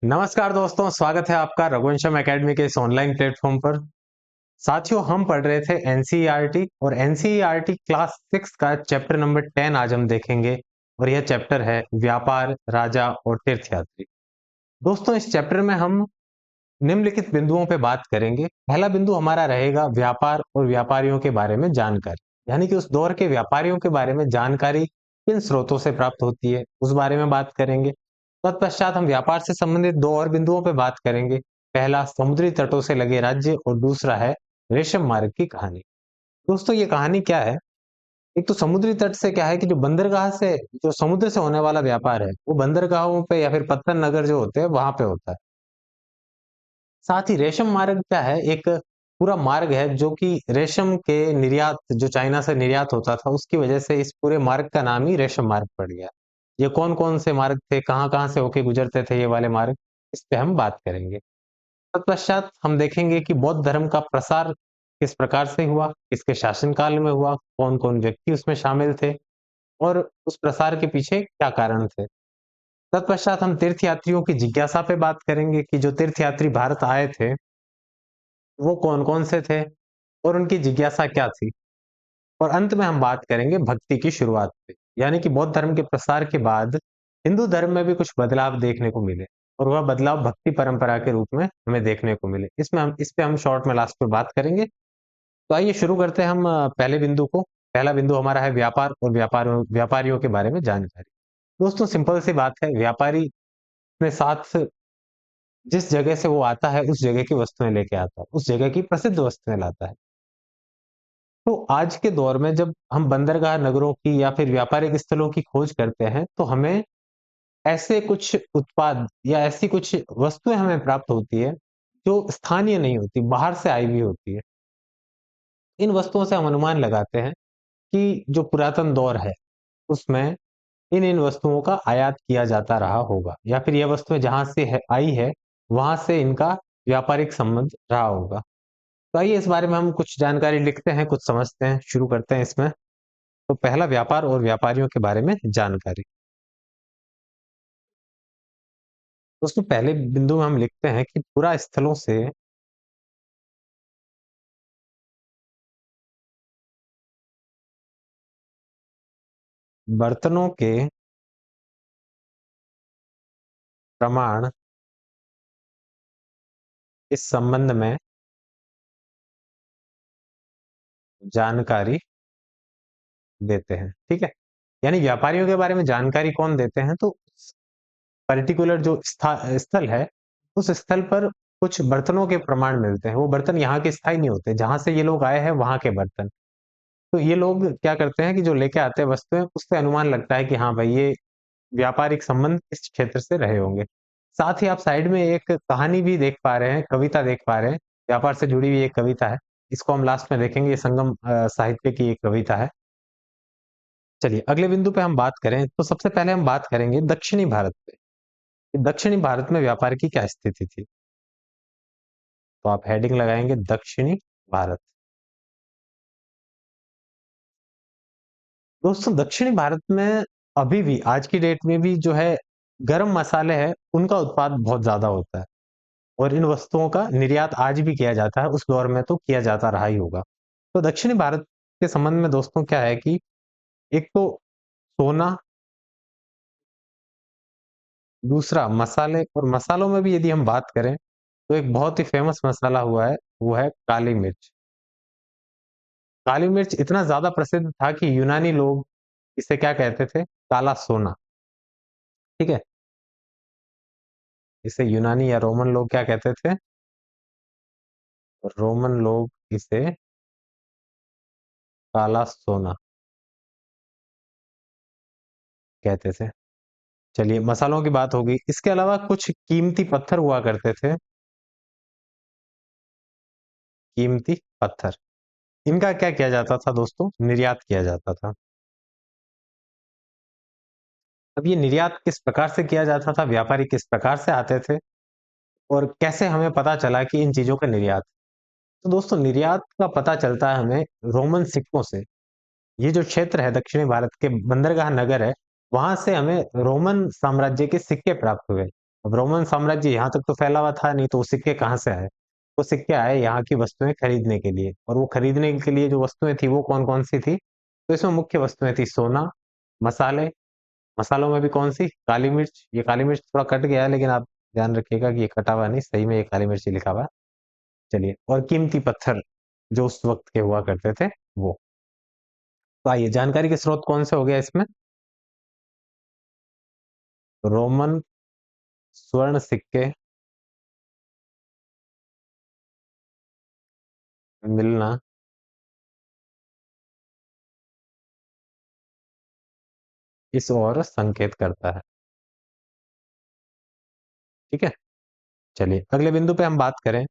नमस्कार दोस्तों, स्वागत है आपका रघुवंशम एकेडमी के इस ऑनलाइन प्लेटफॉर्म पर। साथियों, हम पढ़ रहे थे एनसीईआरटी और एनसीईआरटी क्लास 6 का चैप्टर नंबर 10 आज हम देखेंगे और यह चैप्टर है व्यापार, राजा और तीर्थयात्री। दोस्तों, इस चैप्टर में हम निम्नलिखित बिंदुओं पे बात करेंगे। पहला बिंदु हमारा रहेगा व्यापार और व्यापारियों के बारे में जानकारी, यानी कि उस दौर के व्यापारियों के बारे में जानकारी किन स्रोतों से प्राप्त होती है, उस बारे में बात करेंगे। तत्पश्चात हम व्यापार से संबंधित दो और बिंदुओं पे बात करेंगे। पहला समुद्री तटों से लगे राज्य और दूसरा है रेशम मार्ग की कहानी। दोस्तों, ये कहानी क्या है? एक तो समुद्री तट से क्या है कि जो बंदरगाह से, जो समुद्र से होने वाला व्यापार है, वो बंदरगाहों पे या फिर पत्तन नगर जो होते हैं वहां पे होता है। साथ ही रेशम मार्ग क्या है? एक पूरा मार्ग है जो कि रेशम के निर्यात, जो चाइना से निर्यात होता था, उसकी वजह से इस पूरे मार्ग का नाम ही रेशम मार्ग पड़ गया। ये कौन-कौन से मार्ग थे, कहाँ-कहाँ से होके गुजरते थे ये वाले मार्ग, इस पे हम बात करेंगे। तत्पश्चात हम देखेंगे कि बौद्ध धर्म का प्रसार किस प्रकार से हुआ, किसके शासनकाल में हुआ, कौन-कौन व्यक्ति उसमें शामिल थे और उस प्रसार के पीछे क्या कारण थे। तत्पश्चात हम तीर्थयात्रियों की जिज्ञासा पे बात करेंगे कि जो तीर्थयात्री भारत आए थे, वो कौन-कौन से थे और उनकी जिज्ञासा क्या थी? और अंत में हम बात करेंगे भक्ति की शुरुआत पे, यानी कि बौद्ध धर्म के प्रसार के बाद हिंदू धर्म में भी कुछ बदलाव देखने को मिले और वह बदलाव भक्ति परंपरा के रूप में हमें देखने को मिले। इस पे हम शॉर्ट में लास्ट में बात करेंगे। तो आइए शुरू करते हैं हम पहले बिंदु को। पहला बिंदु हमारा है व्यापार और व्यापारियों के बारे में जानकारी। दोस्तों, सिंपल सी बात है, व्यापारी अपने साथ जिस जगह से वो आता है, उस जगह की वस्तुएँ लेके आता है, उस जगह की प्रसिद्ध वस्तुएँ लाता है। तो आज के दौर में जब हम बंदरगाह नगरों की या फिर व्यापारिक स्थलों की खोज करते हैं, तो हमें ऐसे कुछ उत्पाद या ऐसी कुछ वस्तुएँ हमें प्राप्त होती है, जो स्थानीय नहीं होती, बाहर से आई हुई होती है। इन वस्तुओं से हम अनुमान लगाते हैं कि जो पुरातन दौर है, उसमें इन-इन वस्तुओं का आयात किया जाता रहा होगा या फिर ये वस्तुएँ जहाँ से आई है, वहाँ से इनका व्यापारिक संबंध रहा होगा। तो आइए इस बारे में हम कुछ जानकारी लिखते हैं, कुछ समझते हैं, शुरू करते हैं इसमें। तो पहला व्यापार और व्यापारियों के बारे में जानकारी। दोस्तों, पहले बिंदु में हम लिखते हैं कि पुरा स्थलों से बर्तनों के प्रमाण इस संबंध में जानकारी देते हैं, ठीक है? यानी व्यापारियों के बारे में जानकारी कौन देते हैं? तो पर्टिकुलर जो स्थल है, उस स्थल पर कुछ बर्तनों के प्रमाण मिलते हैं। वो बर्तन यहाँ के स्थायी नहीं होते, जहाँ से ये लोग आए हैं वहाँ के बर्तन। तो ये लोग क्या करते हैं कि जो लेके आते हैं वस्तुएँ, उससे अनुमान लगता है कि हाँ भाई, ये व्यापारिक संबंध इस क्षेत्र से रहे होंगे। साथ ही आप साइड में एक कहानी भी देख पा रहे हैं, कविता देख पा रहे हैं, व्यापार से जुड़ी हुई एक कविता है। इसको हम लास्ट में देखेंगे, ये संगम साहित्य की एक कविता है। चलिए अगले बिंदु पे हम बात करें, तो सबसे पहले हम बात करेंगे दक्षिणी भारत पे। कि दक्षिणी भारत में व्यापार की क्या स्थिति थी? तो आप हेडिंग लगाएँगे दक्षिणी भारत। दोस्तों, दक्षिणी भारत में अभी भी आज की डेट में भी जो है गरम मसाले हैं, उनका उत्पाद बहुत ज़्यादा होता है और इन वस्तुओं का निर्यात आज भी किया जाता है, उस दौर में तो किया जाता रहा ही होगा। तो दक्षिणी भारत के संबंध में दोस्तों क्या है कि एक तो सोना, दूसरा मसाले, और मसालों में भी यदि हम बात करें, तो एक बहुत ही फ़ेमस मसाला हुआ है, वो है काली मिर्च। काली मिर्च इतना ज़्यादा प्रसिद्ध था कि यूनानी लोग इसे क्या कहते थे? काला सोना, ठीक है? इसे यूनानी या रोमन लोग क्या कहते थे? रोमन लोग इसे काला सोना कहते थे। चलिए, मसालों की बात हो गई। इसके अलावा कुछ कीमती पत्थर हुआ करते थे, कीमती पत्थर। इनका क्या किया जाता था दोस्तों? निर्यात किया जाता था। अब ये निर्यात किस प्रकार से किया जाता था? व्यापारी किस प्रकार से आते थे? और कैसे हमें पता चला कि इन चीज़ों का निर्यात? तो दोस्तों, निर्यात का पता चलता है हमें रोमन सिक्कों से। ये जो क्षेत्र है दक्षिणी भारत के बंदरगाह नगर है, वहां से हमें रोमन साम्राज्य के सिक्के प्राप्त हुए अब रोमन साम्राज्य यहाँ तक तो फैला हुआ था नहीं, तो वो सिक्के कहाँ से आए? वो सिक्के आए यहाँ की वस्तुएं खरीदने के लिए, और वो खरीदने के लिए जो वस्तुएं थी वो कौन कौन सी थी? तो इसमें मुख्य वस्तुएं थी सोना, मसाले, मसालों में भी कौन सी? काली मिर्च। ये काली मिर्च थोड़ा कट गया है, लेकिन आप ध्यान रखिएगा कि ये कटा हुआ नहीं, सही में ये काली मिर्च ही लिखा हुआ है। चलिए, और कीमती पत्थर जो उस वक्त के हुआ करते थे वो। तो आइए, जानकारी के स्रोत कौन से हो गया इसमें? रोमन स्वर्ण सिक्के मिलना इस ओर संकेत करता है। ठीक है, चलिए अगले बिंदु पे हम बात करें।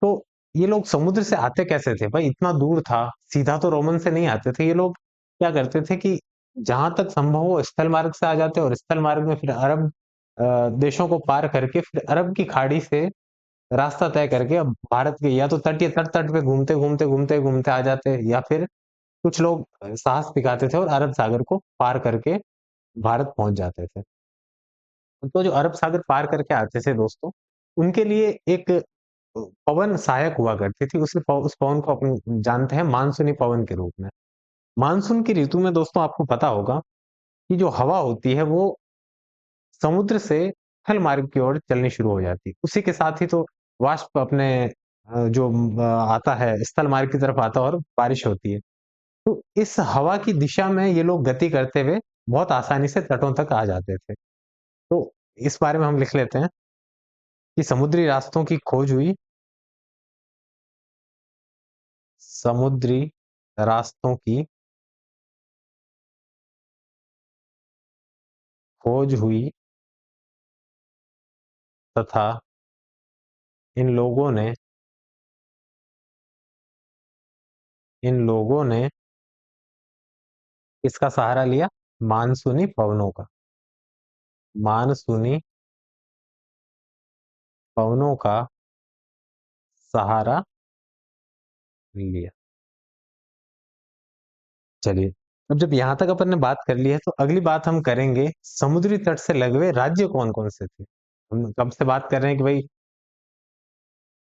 तो ये लोग समुद्र से आते कैसे थे भाई? इतना दूर था, सीधा तो रोमन से नहीं आते थे ये लोग। क्या करते थे कि जहां तक संभव हो स्थल मार्ग से आ जाते, और स्थल मार्ग में फिर अरब देशों को पार करके फिर अरब की खाड़ी से रास्ता तय करके अब भारत के या तो तटीय तट तट पे घूमते घूमते घूमते घूमते आ जाते, या फिर कुछ लोग साहस दिखाते थे और अरब सागर को पार करके भारत पहुंच जाते थे। तो जो अरब सागर पार करके आते थे दोस्तों, उनके लिए एक पवन सहायक हुआ करती थी। उस पवन को अपन जानते हैं मानसूनी पवन के रूप में। मानसून की ऋतु में दोस्तों आपको पता होगा कि जो हवा होती है वो समुद्र से स्थल मार्ग की ओर चलनी शुरू हो जाती है। उसी के साथ ही तो वाष्प अपने आता है स्थल मार्ग की तरफ आता है और बारिश होती है। तो इस हवा की दिशा में ये लोग गति करते हुए बहुत आसानी से तटों तक आ जाते थे। तो इस बारे में हम लिख लेते हैं कि समुद्री रास्तों की खोज हुई, समुद्री रास्तों की खोज हुई तथा इन लोगों ने किसका सहारा लिया? मानसूनी पवनों का। मानसूनी पवनों का सहारा लिया। चलिए, अब जब यहां तक अपन ने बात कर ली है, तो अगली बात हम करेंगे समुद्री तट से लगे हुए राज्य कौन कौन से थे। हम कब से बात कर रहे हैं कि भाई,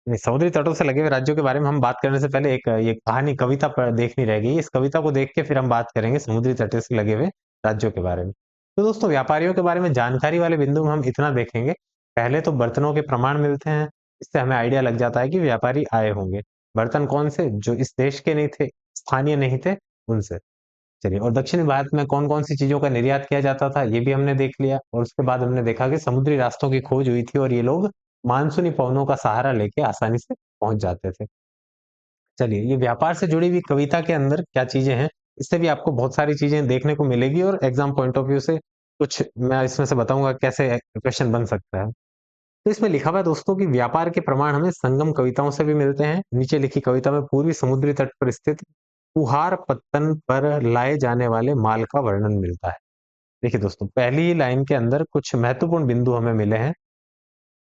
नहीं, समुद्री तटों से लगे हुए राज्यों के बारे में हम बात करने से पहले एक ये कहानी कविता देखनी रह गई। इस कविता को देख के फिर हम बात करेंगे समुद्री तटों से लगे हुए राज्यों के बारे में। तो दोस्तों, व्यापारियों के बारे में जानकारी वाले बिंदु में हम इतना देखेंगे। पहले तो बर्तनों के प्रमाण मिलते हैं, इससे हमें आइडिया लग जाता है कि व्यापारी आए होंगे। बर्तन कौन से? जो इस देश के नहीं थे, स्थानीय नहीं थे, उनसे। चलिए, और दक्षिण भारत में कौन कौन सी चीजों का निर्यात किया जाता था, ये भी हमने देख लिया। और उसके बाद हमने देखा कि समुद्री रास्तों की खोज हुई थी और ये लोग मानसूनी पवनों का सहारा लेके आसानी से पहुंच जाते थे। चलिए, ये व्यापार से जुड़ी हुई कविता के अंदर क्या चीजें हैं, इससे भी आपको बहुत सारी चीजें देखने को मिलेगी, और एग्जाम पॉइंट ऑफ व्यू से कुछ मैं इसमें से बताऊंगा कैसे क्वेश्चन बन सकता है। तो इसमें लिखा हुआ है दोस्तों कि व्यापार के प्रमाण हमें संगम कविताओं से भी मिलते हैं। नीचे लिखी कविता में पूर्वी समुद्री तट पर स्थित कुहार पत्तन पर लाए जाने वाले माल का वर्णन मिलता है। देखिए दोस्तों, पहली ही लाइन के अंदर कुछ महत्वपूर्ण बिंदु हमें मिले हैं।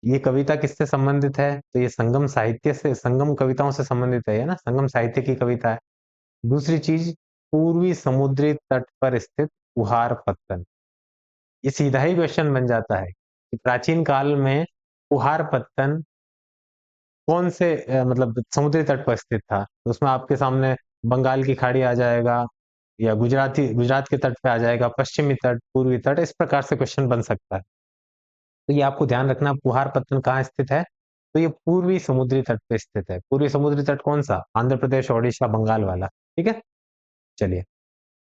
ये कविता किससे संबंधित है? तो ये संगम साहित्य से, संगम कविताओं से संबंधित है ना, संगम साहित्य की कविता है। दूसरी चीज, पूर्वी समुद्री तट पर स्थित कुहार पत्तन। ये सीधा ही क्वेश्चन बन जाता है कि प्राचीन काल में कुहार पत्तन कौन से मतलब समुद्री तट पर स्थित था। तो उसमें आपके सामने बंगाल की खाड़ी आ जाएगा, या गुजरात के तट पे आ जाएगा, पश्चिमी तट, पूर्वी तट, इस प्रकार से क्वेश्चन बन सकता है। तो ये आपको ध्यान रखना, पुहार पत्तन कहाँ स्थित है? तो ये पूर्वी समुद्री तट पे स्थित है। पूर्वी समुद्री तट कौन सा? आंध्र प्रदेश, ओडिशा, बंगाल वाला। ठीक है, चलिए,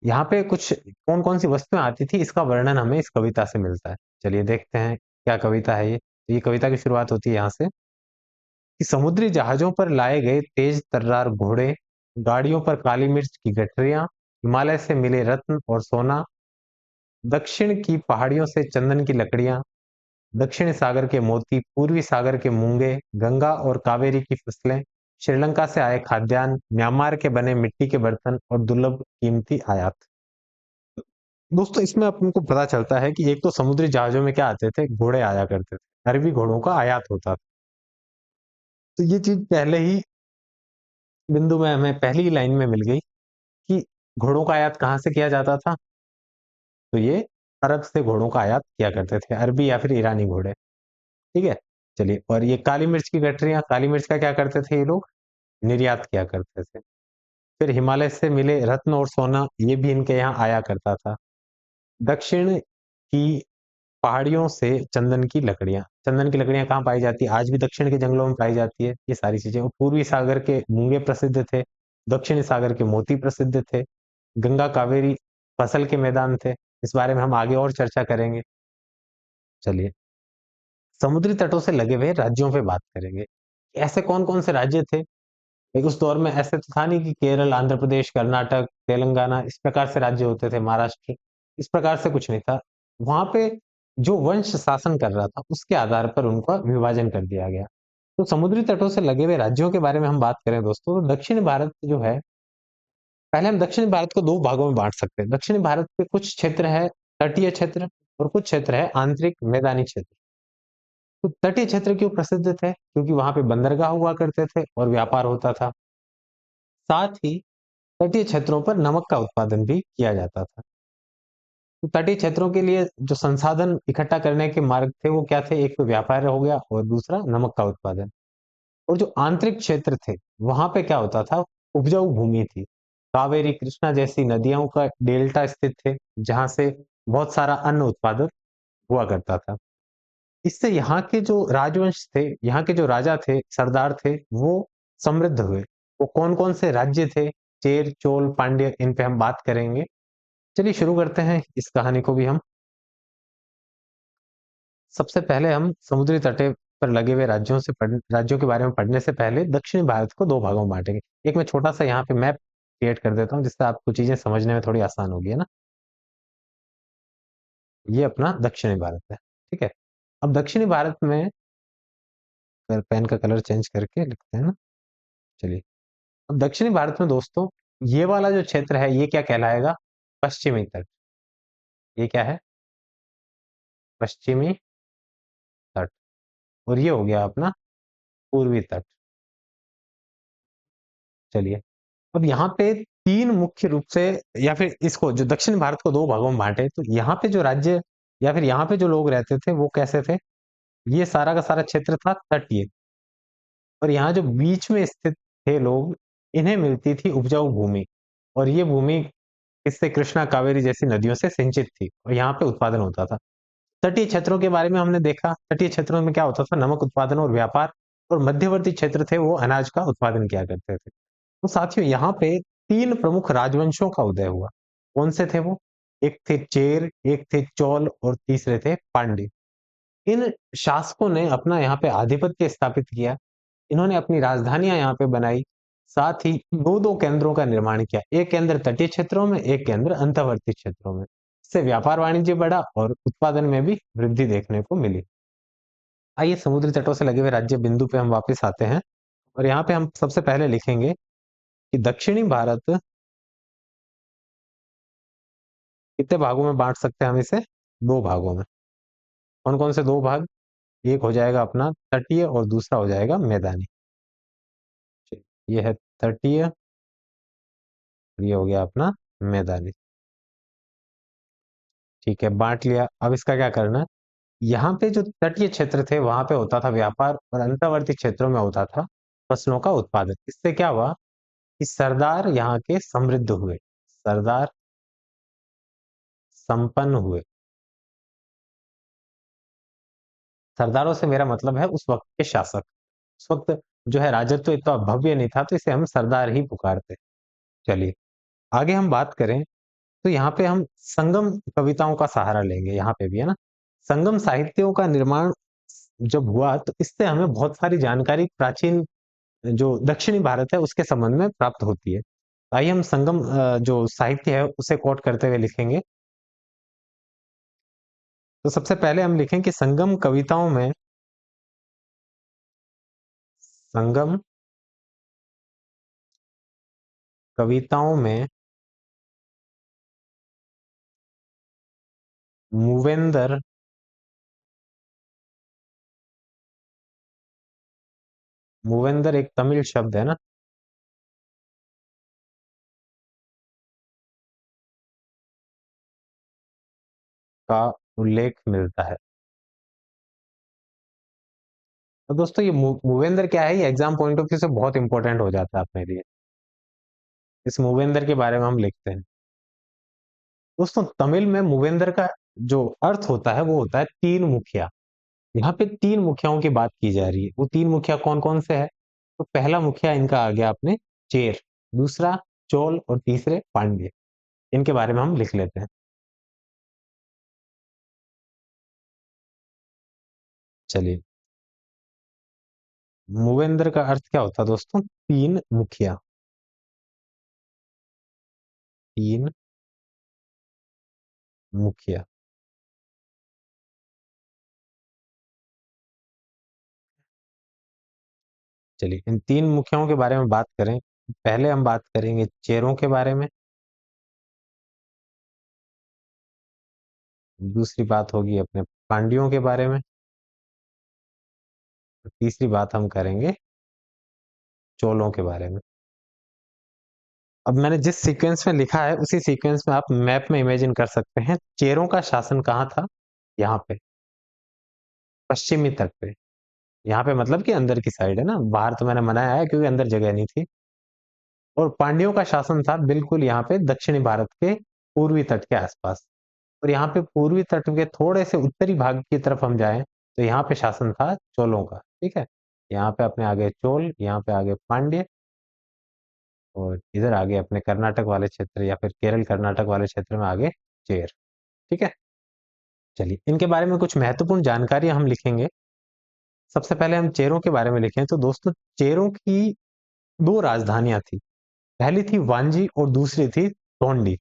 यहाँ पे कुछ कौन कौन सी वस्तुएं आती थी, इसका वर्णन हमें इस कविता से मिलता है। चलिए देखते हैं क्या कविता है ये। तो ये कविता की शुरुआत होती है यहाँ से कि समुद्री जहाजों पर लाए गए तेज तर्रार घोड़े, गाड़ियों पर काली मिर्च की गठरियां, हिमालय से मिले रत्न और सोना, दक्षिण की पहाड़ियों से चंदन की लकड़ियां, दक्षिण सागर के मोती, पूर्वी सागर के मूंगे, गंगा और कावेरी की फसलें, श्रीलंका से आए खाद्यान्न, म्यांमार के बने मिट्टी के बर्तन और दुर्लभ कीमती आयात। दोस्तों, इसमें आपको पता चलता है कि एक तो समुद्री जहाजों में क्या आते थे? घोड़े आया करते थे, अरबी घोड़ों का आयात होता था। तो ये चीज पहले ही बिंदु में हमें पहली ही लाइन में मिल गई कि घोड़ों का आयात कहाँ से किया जाता था? तो ये अरब से घोड़ों का आयात किया करते थे, अरबी या फिर ईरानी घोड़े। ठीक है। चलिए, और ये काली मिर्च की गठरियां, काली मिर्च का क्या करते थे ये लोग? निर्यात किया करते थे। फिर हिमालय से मिले रत्न और सोना, ये भी इनके यहाँ आया करता था। दक्षिण की पहाड़ियों से चंदन की लकड़ियां कहाँ पाई जाती है? आज भी दक्षिण के जंगलों में पाई जाती है ये सारी चीजें। और पूर्वी सागर के मूंगे प्रसिद्ध थे, दक्षिणी सागर के मोती प्रसिद्ध थे, गंगा कावेरी फसल के मैदान थे। इस बारे में हम आगे और चर्चा करेंगे। चलिए, समुद्री तटों से लगे हुए राज्यों पे बात करेंगे। ऐसे कौन कौन से राज्य थे? एक उस दौर में ऐसे तो था नहीं कि केरल, आंध्र प्रदेश, कर्नाटक, तेलंगाना इस प्रकार से राज्य होते थे, महाराष्ट्र, इस प्रकार से कुछ नहीं था। वहां पे जो वंश शासन कर रहा था उसके आधार पर उनका विभाजन कर दिया गया। तो समुद्री तटों से लगे हुए राज्यों के बारे में हम बात करें दोस्तों, तो दक्षिण भारत जो है, पहले हम दक्षिण भारत को दो भागों में बांट सकते हैं। दक्षिण भारत के कुछ क्षेत्र है तटीय क्षेत्र, और कुछ क्षेत्र है आंतरिक मैदानी क्षेत्र। तो तटीय क्षेत्र क्यों प्रसिद्ध थे? क्योंकि वहां पे बंदरगाह हुआ करते थे और व्यापार होता था। साथ ही तटीय क्षेत्रों पर नमक का उत्पादन भी किया जाता था। तो तटीय क्षेत्रों के लिए जो संसाधन इकट्ठा करने के मार्ग थे वो क्या थे? एक तो व्यापार हो गया और दूसरा नमक का उत्पादन। और जो आंतरिक क्षेत्र थे वहां पे क्या होता था? उपजाऊ भूमि थी। कावेरी, कृष्णा जैसी नदियों का डेल्टा स्थित थे, जहां से बहुत सारा अन्न उत्पादन हुआ करता था। इससे यहाँ के जो राजवंश थे, यहाँ के जो राजा थे, सरदार थे, वो समृद्ध हुए। वो कौन कौन से राज्य थे? चेर, चोल, पांड्य, इन पे हम बात करेंगे। चलिए शुरू करते हैं इस कहानी को भी हम। सबसे पहले हम समुद्री तटे पर लगे हुए राज्यों के बारे में पढ़ने से पहले दक्षिणी भारत को दो भागों में बांटेंगे। एक मैं छोटा सा यहाँ पे मैप क्रिएट कर देता हूँ, जिससे आपको चीजें समझने में थोड़ी आसान होगी, है ना। ये अपना दक्षिणी भारत है, ठीक है। अब दक्षिणी भारत में पेन का कलर चेंज करके लिखते हैं ना। चलिए, अब दक्षिणी भारत में दोस्तों, ये वाला जो क्षेत्र है ये क्या कहलाएगा? पश्चिमी तट। ये क्या है? पश्चिमी तट। और ये हो गया अपना पूर्वी तट। चलिए, अब यहाँ पे तीन मुख्य रूप से, या फिर इसको जो दक्षिण भारत को दो भागों में बांटे, तो यहाँ पे जो राज्य या फिर यहाँ पे जो लोग रहते थे वो कैसे थे? ये सारा का सारा क्षेत्र था तटीय। और यहाँ जो बीच में स्थित थे लोग, इन्हें मिलती थी उपजाऊ भूमि। और ये भूमि इससे कृष्णा, कावेरी जैसी नदियों से सिंचित थी और यहाँ पे उत्पादन होता था। तटीय क्षेत्रों के बारे में हमने देखा, तटीय क्षेत्रों में क्या होता था? नमक उत्पादन और व्यापार। और मध्यवर्ती क्षेत्र थे, वो अनाज का उत्पादन किया करते थे। तो साथियों, यहाँ पे तीन प्रमुख राजवंशों का उदय हुआ। कौन से थे वो? एक थे चेर, एक थे चोल और तीसरे थे पांड्य। इन शासकों ने अपना यहाँ पे आधिपत्य स्थापित किया। इन्होंने अपनी राजधानियां यहाँ पे बनाई। साथ ही दो दो केंद्रों का निर्माण किया, एक केंद्र तटीय क्षेत्रों में, एक केंद्र अंतर्वर्ती क्षेत्रों में। इससे व्यापार वाणिज्य बढ़ा और उत्पादन में भी वृद्धि देखने को मिली। आइए समुद्री तटों से लगे हुए राज्य बिंदु पे हम वापस आते हैं। और यहाँ पे हम सबसे पहले लिखेंगे कि दक्षिणी भारत कितने भागों में बांट सकते हैं हम इसे? दो भागों में। कौन कौन से दो भाग? एक हो जाएगा अपना तटीय और दूसरा हो जाएगा मैदानी। ये है तटीय, ये हो गया अपना मैदानी। ठीक है, बांट लिया। अब इसका क्या करना है? यहाँ पे जो तटीय क्षेत्र थे वहां पे होता था व्यापार, और अंतर्वर्ती क्षेत्रों में होता था फसलों का उत्पादन। इससे क्या हुआ कि सरदार यहाँ के समृद्ध हुए, सरदार संपन्न हुए। सरदारों से मेरा मतलब है उस वक्त के शासक। उस वक्त जो है राजत्व इतना भव्य नहीं था, तो इसे हम सरदार ही पुकारते। चलिए, आगे हम बात करें तो यहाँ पे हम संगम कविताओं का सहारा लेंगे, यहाँ पे भी, है ना। संगम साहित्यों का निर्माण जब हुआ तो इससे हमें बहुत सारी जानकारी प्राचीन जो दक्षिणी भारत है उसके संबंध में प्राप्त होती है। आइए हम संगम जो साहित्य है उसे कोट करते हुए लिखेंगे। तो सबसे पहले हम लिखें कि संगम कविताओं में मूवेंदर मूवेंदर एक तमिल शब्द है ना, का उल्लेख मिलता है। तो दोस्तों ये मूवेंद्र क्या है, ये एग्जाम पॉइंट ऑफ व्यू से बहुत इंपॉर्टेंट हो जाता है अपने लिए। इस मूवेंद्र के बारे में हम लिखते हैं। दोस्तों तमिल में मूवेंद्र का जो अर्थ होता है वो होता है तीन मुखिया। यहाँ पे तीन मुखियाओं की बात की जा रही है। वो तीन मुखिया कौन कौन से है? तो पहला मुखिया इनका आ गया अपने चेर, दूसरा चोल और तीसरे पांड्य। इनके बारे में हम लिख लेते हैं। चलिए, मूवेंद्र का अर्थ क्या होता है दोस्तों? तीन मुखिया। तीन मुखिया। चलिए, इन तीन मुखियाओं के बारे में बात करें। पहले हम बात करेंगे चेरों के बारे में, दूसरी बात होगी अपने पांड्यों के बारे में, और तीसरी बात हम करेंगे चोलों के बारे में। अब मैंने जिस सीक्वेंस में लिखा है उसी सीक्वेंस में आप मैप में इमेजिन कर सकते हैं। चेरों का शासन कहाँ था? यहाँ पे, पश्चिमी तट पे। यहाँ पे मतलब कि अंदर की साइड है ना, बाहर तो मैंने मनाया है क्योंकि अंदर जगह नहीं थी। और पांड्यों का शासन था बिल्कुल यहाँ पे दक्षिणी भारत के पूर्वी तट के आसपास। और यहाँ पे पूर्वी तट के थोड़े से उत्तरी भाग की तरफ हम जाएं तो यहाँ पे शासन था चोलों का। ठीक है, यहाँ पे अपने आगे चोल, यहाँ पे आगे पांड्य, और इधर आगे अपने कर्नाटक वाले क्षेत्र या फिर केरल कर्नाटक वाले क्षेत्र में आगे चेर। ठीक है, चलिए इनके बारे में कुछ महत्वपूर्ण जानकारी हम लिखेंगे। सबसे पहले हम चेरों के बारे में लिखें तो दोस्तों चेरों की दो राजधानियां थी। पहली थी वांजी और दूसरी थी टोंडी।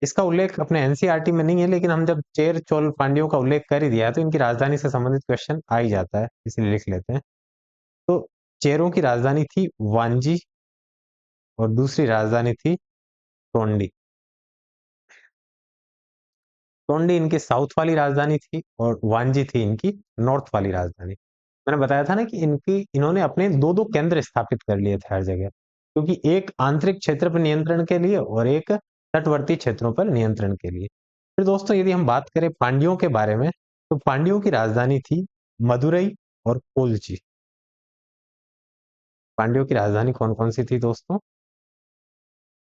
इसका उल्लेख अपने एनसीईआरटी में नहीं है, लेकिन हम जब चेर चोल पांड्यों का उल्लेख कर ही दिया है तो इनकी राजधानी से संबंधित क्वेश्चन आ ही जाता है, इसलिए लिख लेते हैं। तो चेरों की राजधानी थी वांजी और दूसरी राजधानी थी टोंडी। टोंडी इनकी साउथ वाली राजधानी थी और वांजी थी इनकी नॉर्थ वाली राजधानी। मैंने बताया था ना कि इन्होंने अपने दो दो केंद्र स्थापित कर लिए थे हर जगह, क्योंकि एक आंतरिक क्षेत्र पर नियंत्रण के लिए और एक तटवर्ती क्षेत्रों पर नियंत्रण के लिए। फिर दोस्तों यदि हम बात करें पांड्यों के बारे में, तो पांड्यों की राजधानी थी मदुरई और कोलची। पांड्यों की राजधानी कौन कौन सी थी दोस्तों?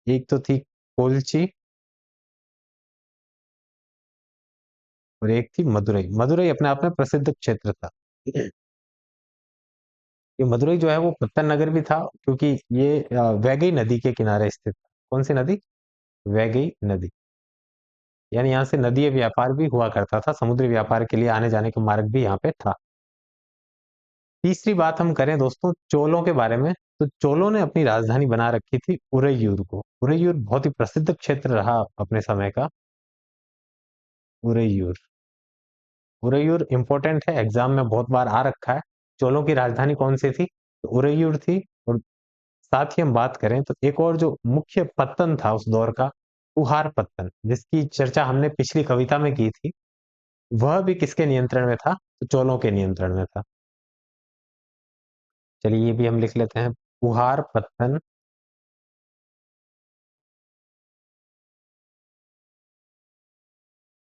एक तो थी कोलची और एक थी मदुरई। मदुरई अपने आप में प्रसिद्ध क्षेत्र था। ये मदुरई जो है वो पत्तन नगर भी था, क्योंकि ये वैगई नदी के किनारे स्थित था। कौन सी नदी? वैगई नदी। यानी यहाँ से नदीय व्यापार भी हुआ करता था, समुद्री व्यापार के लिए आने जाने का मार्ग भी यहाँ पे था। तीसरी बात हम करें दोस्तों चोलों के बारे में, तो चोलों ने अपनी राजधानी बना रखी थी उरैयूर को। उरैयूर बहुत ही प्रसिद्ध क्षेत्र रहा अपने समय का। उरैयूर, उरैयूर इंपॉर्टेंट है, एग्जाम में बहुत बार आ रखा है। चोलों की राजधानी कौन सी थी? तो उरैयूर थी। और साथ ही हम बात करें तो एक और जो मुख्य पत्तन था उस दौर का, उहार पत्तन, जिसकी चर्चा हमने पिछली कविता में की थी, वह भी किसके नियंत्रण में था? तो चोलों के नियंत्रण में था। चलिए ये भी हम लिख लेते हैं, उहार पत्तन,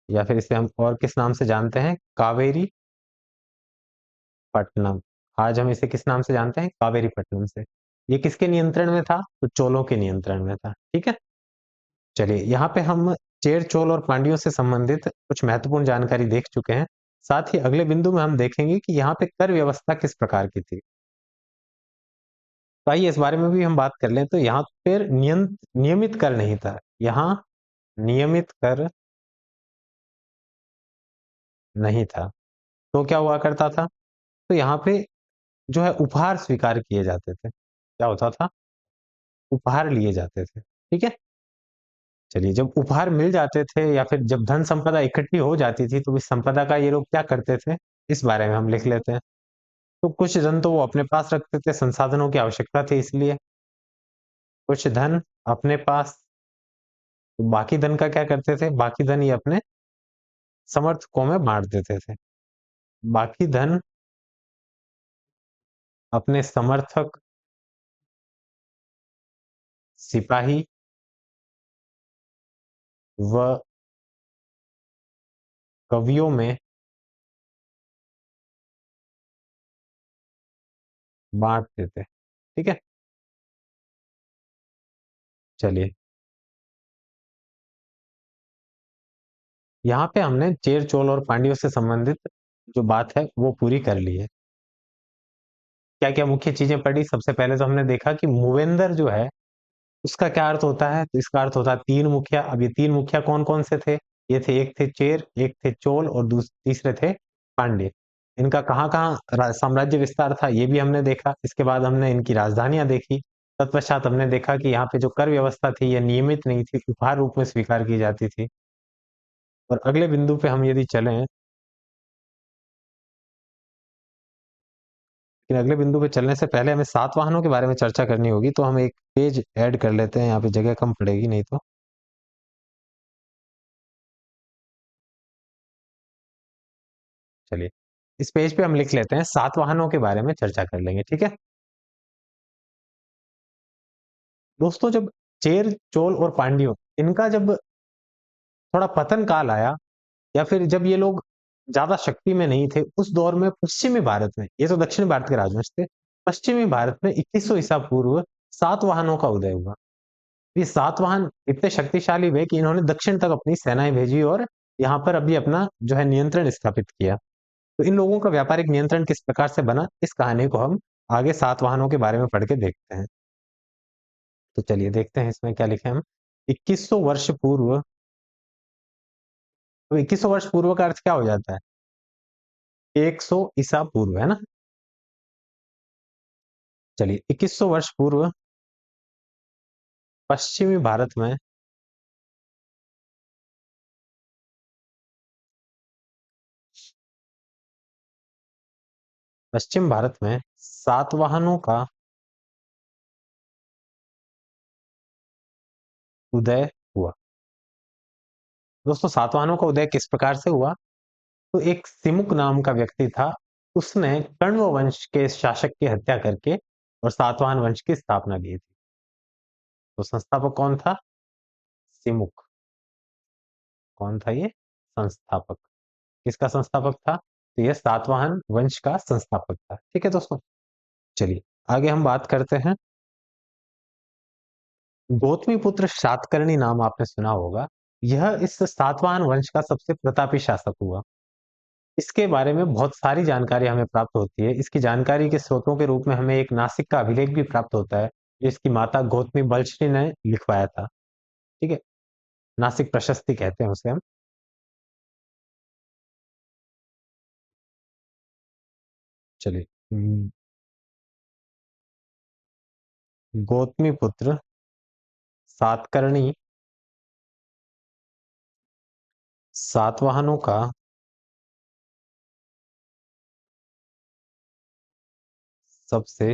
या फिर इसे हम और किस नाम से जानते हैं? कावेरी पट्टनम। आज हम इसे किस नाम से जानते हैं? कावेरी पट्टनम से। ये किसके नियंत्रण में था? तो चोलों के नियंत्रण में था। ठीक है, चलिए यहाँ पे हम चेर चोल और पांड्यों से संबंधित कुछ महत्वपूर्ण जानकारी देख चुके हैं। साथ ही अगले बिंदु में हम देखेंगे कि यहाँ पे कर व्यवस्था किस प्रकार की थी। तो आइए इस बारे में भी हम बात कर लें। तो यहाँ पर नियमित कर नहीं था। यहाँ नियमित कर नहीं था। तो क्या हुआ करता था? तो यहाँ पे जो है उपहार स्वीकार किए जाते थे। क्या होता था? उपहार लिए जाते थे। ठीक है, चलिए जब उपहार मिल जाते थे या फिर जब धन संपदा इकट्ठी हो जाती थी, तो इस संपदा का ये लोग क्या करते थे, इस बारे में हम लिख लेते हैं। तो कुछ धन तो वो अपने पास रखते थे, संसाधनों की आवश्यकता थी इसलिए। कुछ धन अपने पास, तो बाकी धन का क्या करते थे? बाकी धन ये अपने समर्थकों में बांट देते थे। बाकी धन अपने समर्थक, सिपाही व कवियों में बांटते थे। ठीक है, चलिए यहाँ पे हमने चेर चोल और पांड्यों से संबंधित जो बात है वो पूरी कर ली है। क्या क्या मुख्य चीजें पढ़ी? सबसे पहले तो हमने देखा कि मूवेंदर जो है उसका क्या अर्थ होता है, तो इसका अर्थ होता है तीन मुखिया। अब ये तीन मुखिया कौन कौन से थे? ये थे, एक थे चेर, एक थे चोल और तीसरे थे पांड्य। इनका कहाँ कहाँ साम्राज्य विस्तार था ये भी हमने देखा। इसके बाद हमने इनकी राजधानियां देखी। तत्पश्चात हमने देखा कि यहाँ पे जो कर व्यवस्था थी ये नियमित नहीं थी, उपहार रूप में स्वीकार की जाती थी। और अगले बिंदु पे हम यदि चलें, लेकिन अगले बिंदु पे चलने से पहले हमें सातवाहनों के बारे में चर्चा करनी होगी, तो हम एक पेज ऐड कर लेते हैं, यहाँ पे जगह कम पड़ेगी नहीं तो। चलिए इस पेज पे हम लिख लेते हैं, सातवाहनों के बारे में चर्चा कर लेंगे। ठीक है दोस्तों, जब चेर चोल और पांड्यों इनका जब थोड़ा पतन काल आया, या फिर जब ये लोग ज्यादा शक्ति में नहीं थे, उस दौर में पश्चिमी भारत में, ये तो दक्षिण भारत के राजवंश थे, पश्चिमी भारत में 2100 ईसा पूर्व सातवाहनों का उदय हुआ। ये सातवाहन इतने शक्तिशाली हुए कि इन्होंने दक्षिण तक अपनी सेनाएं भेजी और यहाँ पर अभी अपना जो है नियंत्रण स्थापित किया। तो इन लोगों का व्यापारिक नियंत्रण किस प्रकार से बना, इस कहानी को हम आगे सातवाहनों के बारे में पढ़ के देखते हैं। तो चलिए देखते हैं इसमें क्या लिखे हम। 2100 वर्ष पूर्व, तो 2100 वर्ष पूर्व का अर्थ क्या हो जाता है? 100 ईसा पूर्व, है ना। चलिए 2100 वर्ष पूर्व पश्चिमी भारत में पश्चिम भारत में सातवाहनों का उदय हुआ। दोस्तों सातवाहनों का उदय किस प्रकार से हुआ? तो एक सिमुक नाम का व्यक्ति था, उसने कण्व वंश के शासक की हत्या करके और सातवाहन वंश की स्थापना की थी। तो संस्थापक कौन था? सिमुक। कौन था ये? संस्थापक। किसका संस्थापक था? तो यह सातवाहन वंश का संस्थापक था। ठीक है दोस्तों, चलिए आगे हम बात करते हैं। गौतमी पुत्र सातकर्णी नाम आपने सुना होगा। यह इस सातवाहन वंश का सबसे प्रतापी शासक हुआ। इसके बारे में बहुत सारी जानकारी हमें प्राप्त होती है। इसकी जानकारी के स्रोतों के रूप में हमें एक नासिक का अभिलेख भी प्राप्त होता है, जो इसकी माता गौतमी बलश्री ने लिखवाया था। ठीक है, नासिक प्रशस्ति कहते हैं उसे हम। चलिए गौतमी पुत्र सातकर्णी सातवाहनों का सबसे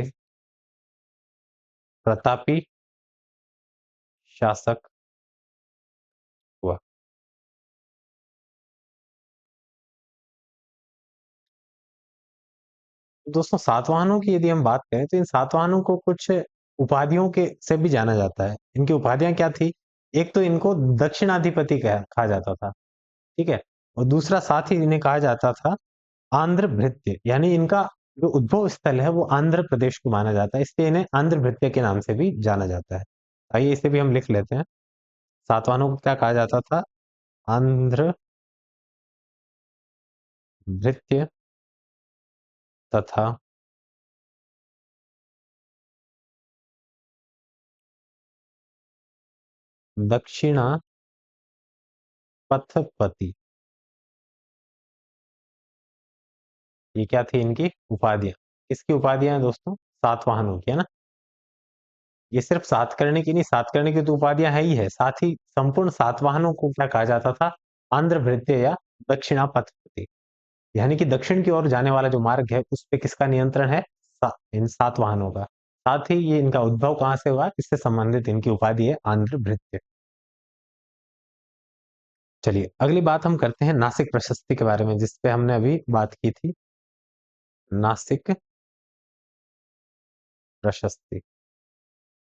प्रतापी शासक हुआ। दोस्तों सातवाहनों की यदि हम बात करें, तो इन सातवाहनों को कुछ उपाधियों के से भी जाना जाता है। इनकी उपाधियां क्या थी? एक तो इनको दक्षिणाधिपति कहा जाता था। ठीक है, और दूसरा साथ ही इन्हें कहा जाता था आंध्र भृत्य, यानी इनका जो उद्भव स्थल है वो आंध्र प्रदेश को माना जाता है, इसलिए इन्हें आंध्र भृत्य के नाम से भी जाना जाता है। आइए इसे भी हम लिख लेते हैं। सातवाहनों को क्या कहा जाता था? आंध्र भृत्य तथा दक्षिणा पथपति। ये क्या थी इनकी उपाधियां? किसकी उपाधियां हैं दोस्तों? सातवाहनों की, है ना। ये सिर्फ सातकर्णी की नहीं, सातकर्णी की तो उपाधियां है ही है, साथ ही संपूर्ण सातवाहनों को क्या कहा जाता था? आंध्र भृत्य या दक्षिणा पथपति। यानी कि दक्षिण की ओर जाने वाला जो मार्ग है उस पे किसका नियंत्रण है? इन सातवाहनों का। साथ ही ये इनका उद्भव कहाँ से हुआ, इससे संबंधित इनकी उपाधि है आंध्र भृत्य। चलिए अगली बात हम करते हैं नासिक प्रशस्ति के बारे में, जिसपे हमने अभी बात की थी। नासिक प्रशस्ति।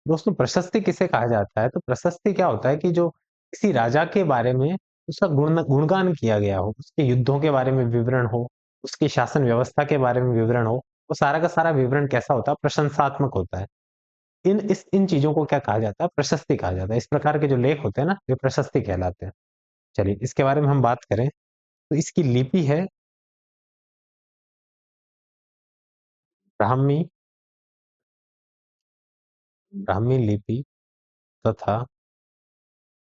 दोस्तों प्रशस्ति किसे कहा जाता है? तो प्रशस्ति क्या होता है कि जो किसी राजा के बारे में उसका गुणगान किया गया हो, उसके युद्धों के बारे में विवरण हो, उसकी शासन व्यवस्था के बारे में विवरण हो, वो सारा का सारा विवरण कैसा होता है? प्रशंसात्मक होता है। इन चीजों को क्या कहा जाता है? प्रशस्ति कहा जाता है। इस प्रकार के जो लेख होते हैं ना, वे प्रशस्ति कहलाते हैं। चलिए इसके बारे में हम बात करें तो इसकी लिपि है ब्राह्मी ब्राह्मी लिपि तथा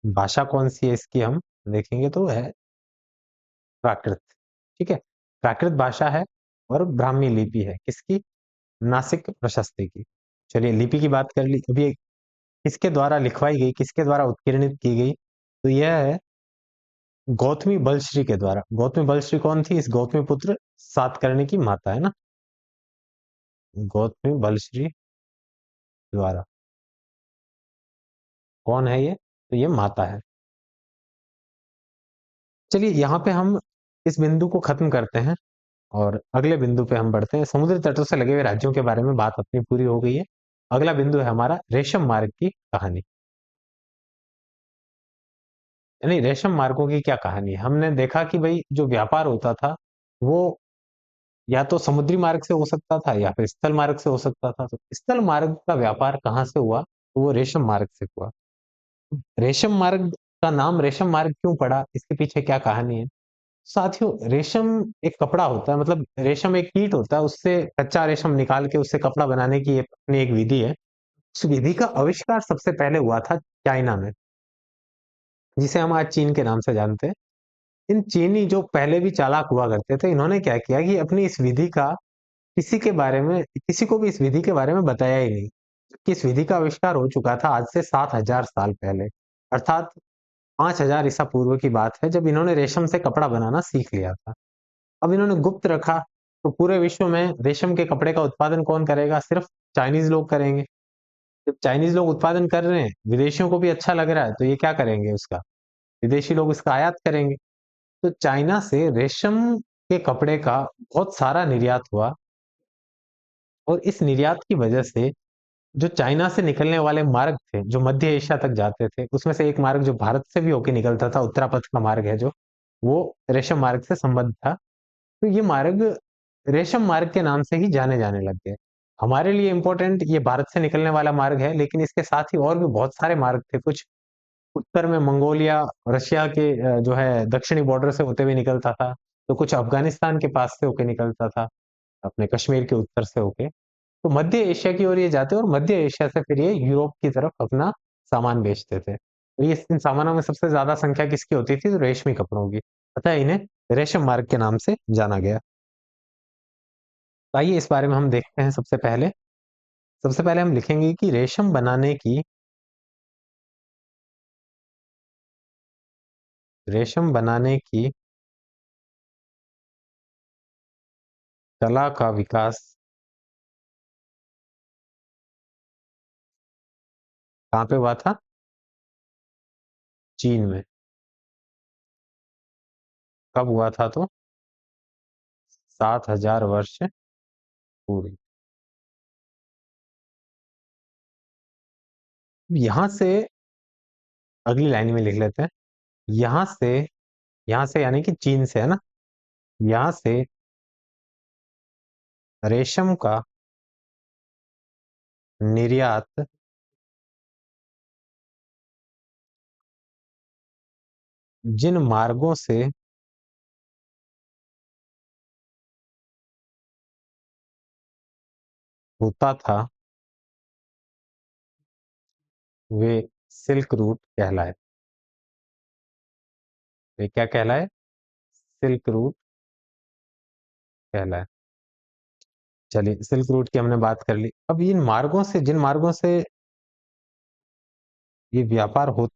भाषा कौन सी है इसकी हम देखेंगे तो है प्राकृत। ठीक है, प्राकृत भाषा है और ब्राह्मी लिपि है किसकी? नासिक प्रशस्ति की। चलिए लिपि की बात कर ली। अभी किसके द्वारा लिखवाई गई, किसके द्वारा उत्कीर्णित की गई? तो यह है गौतमी बलश्री के द्वारा। गौतमी बलश्री कौन थी? इस गौतमी पुत्र सातकर्णी की माता है ना, गौतमी बलश्री द्वारा। कौन है ये? तो ये माता है। चलिए यहाँ पे हम इस बिंदु को खत्म करते हैं और अगले बिंदु पे हम बढ़ते हैं। समुद्री तटों से लगे हुए राज्यों के बारे में बात अपनी पूरी हो गई है। अगला बिंदु है हमारा रेशम मार्ग की कहानी। यानी रेशम मार्गों की क्या कहानी है? हमने देखा कि भाई जो व्यापार होता था वो या तो समुद्री मार्ग से हो सकता था या फिर स्थल मार्ग से हो सकता था। तो स्थल मार्ग का व्यापार कहाँ से हुआ? तो वो रेशम मार्ग से हुआ। रेशम मार्ग का नाम रेशम मार्ग क्यों पड़ा? इसके पीछे क्या कहानी है? साथियों रेशम एक कपड़ा होता है, मतलब रेशम एक कीट होता है, उससे कच्चा रेशम निकाल के उससे कपड़ा बनाने की अपनी एक विधि है। इस विधि का आविष्कार सबसे पहले हुआ था चाइना में, जिसे हम आज चीन के नाम से जानते हैं। इन चीनी जो पहले भी चालाक हुआ करते थे, इन्होंने क्या किया कि अपनी इस विधि का किसी को भी इस विधि के बारे में बताया ही नहीं, जबकि इस विधि का आविष्कार हो चुका था आज से 7,000 साल पहले, अर्थात 5,000 ईसा पूर्व की बात है, जब इन्होंने रेशम से कपड़ा बनाना सीख लिया था। अब इन्होंने गुप्त रखा, तो पूरे विश्व में रेशम के कपड़े का उत्पादन कौन करेगा? सिर्फ चाइनीज लोग करेंगे। जब चाइनीज लोग उत्पादन कर रहे हैं, विदेशियों को भी अच्छा लग रहा है, तो ये क्या करेंगे? उसका विदेशी लोग इसका आयात करेंगे। तो चाइना से रेशम के कपड़े का बहुत सारा निर्यात हुआ और इस निर्यात की वजह से जो चाइना से निकलने वाले मार्ग थे जो मध्य एशिया तक जाते थे, उसमें से एक मार्ग जो भारत से भी होके निकलता था, उत्तरापथ का मार्ग है जो, वो रेशम मार्ग से संबद्ध था। तो ये मार्ग रेशम मार्ग के नाम से ही जाने जाने लग गए। हमारे लिए इंपॉर्टेंट ये भारत से निकलने वाला मार्ग है, लेकिन इसके साथ ही और भी बहुत सारे मार्ग थे। कुछ उत्तर में मंगोलिया, रशिया के जो है दक्षिणी बॉर्डर से होते हुए निकलता था, तो कुछ अफगानिस्तान के पास से होके निकलता था, अपने कश्मीर के उत्तर से होके। तो मध्य एशिया की ओर ये जाते और मध्य एशिया से फिर ये यूरोप की तरफ अपना सामान बेचते थे। और ये इन सामानों में सबसे ज्यादा संख्या किसकी होती थी? तो रेशमी कपड़ों की। अतः इन्हें रेशम मार्ग के नाम से जाना गया। तो आइए इस बारे में हम देखते हैं। सबसे पहले हम लिखेंगे कि रेशम बनाने की कला का विकास कहाँ पे हुआ था? चीन में। कब हुआ था? तो 7,000 वर्ष पूर्व। यहां से अगली लाइन में लिख लेते हैं। यहां से यहां से यानी कि चीन से, है ना, यहां से रेशम का निर्यात जिन मार्गों से होता था वे सिल्क रूट कहलाए। वे क्या कहलाए? सिल्क रूट कहलाए। चलिए सिल्क रूट की हमने बात कर ली। अब जिन मार्गों से ये व्यापार हो,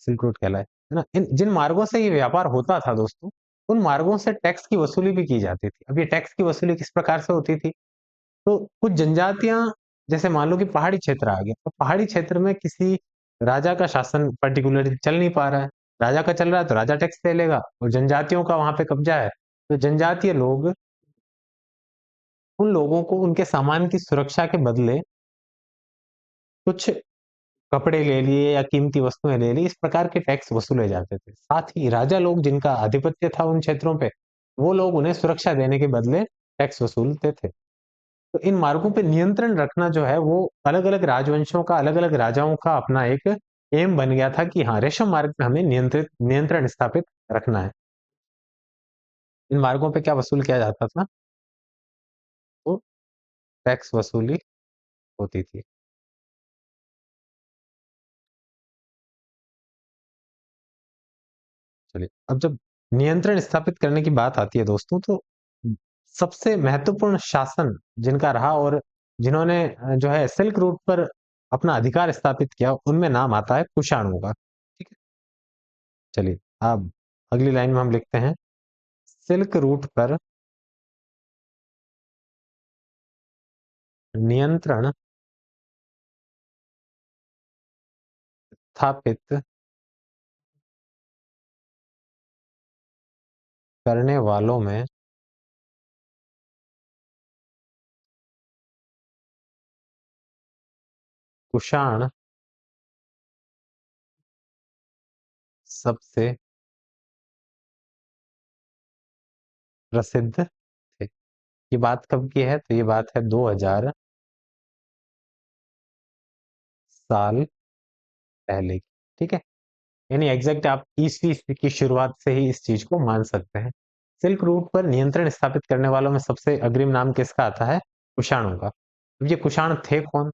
सिल्क रूट कहलाए, है ना। इन जिन मार्गों से ये व्यापार होता था दोस्तों, उन मार्गों से टैक्स की वसूली भी की जाती थी। अब ये टैक्स की वसूली किस प्रकार से होती थी? तो कुछ जनजातियां, जैसे मान लो कि पहाड़ी क्षेत्र आ गया, तो पहाड़ी क्षेत्र में किसी राजा का शासन पर्टिकुलरली चल नहीं पा रहा है। राजा का चल रहा है तो राजा टैक्स ले लेगा, और जनजातियों का वहां पे कब्जा है, तो जनजातीय लोग उन लोगों को उनके सामान की सुरक्षा के बदले कुछ कपड़े ले लिए या कीमती वस्तुएं ले ली। इस प्रकार के टैक्स वसूले जाते थे। साथ ही राजा लोग जिनका आधिपत्य था उन क्षेत्रों पे, वो लोग उन्हें सुरक्षा देने के बदले टैक्स वसूलते थे। तो इन मार्गों पे नियंत्रण रखना जो है वो अलग अलग राजवंशों का, अलग अलग राजाओं का अपना एक एम बन गया था कि हाँ, रेशम मार्ग पे हमें नियंत्रण स्थापित रखना है। इन मार्गों पे क्या वसूल किया जाता था? तो टैक्स वसूली होती थी। चलिए, अब जब नियंत्रण स्थापित करने की बात आती है दोस्तों, तो सबसे महत्वपूर्ण शासन जिनका रहा और जिन्होंने जो है सिल्क रूट पर अपना अधिकार स्थापित किया, उनमें नाम आता है कुषाणों का। ठीक है? चलिए, अब अगली लाइन में हम लिखते हैं, सिल्क रूट पर नियंत्रण स्थापित करने वालों में कुषाण सबसे प्रसिद्ध थे। ये बात कब की है? तो ये बात है 2000 साल पहले की। ठीक है? यानी एग्जैक्ट आप ईसवी की शुरुआत से ही इस चीज को मान सकते हैं। सिल्क रूट पर नियंत्रण स्थापित करने वालों में सबसे अग्रिम नाम किसका आता है? कुषाणों का। अब ये कुषाण थे कौन?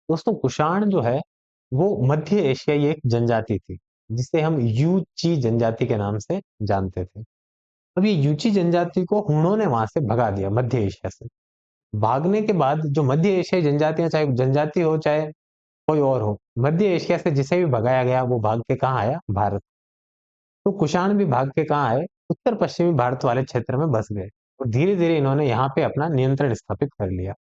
दोस्तों, कुषाण जो है वो मध्य एशियाई एक जनजाति थी, जिसे हम यूची जनजाति के नाम से जानते थे। अब ये यूची जनजाति को हुणों ने वहां से भगा दिया, मध्य एशिया से। भागने के बाद जो मध्य एशियाई जनजातियां, चाहे जनजाति हो चाहे कोई और हो, मध्य एशिया से जिसे भी भगाया गया वो भाग के कहाँ आया? भारत। तो कुषाण भी भाग के कहाँ आए? उत्तर पश्चिमी भारत वाले क्षेत्र में बस गए और धीरे धीरे इन्होंने यहाँ पे अपना नियंत्रण स्थापित कर लिया।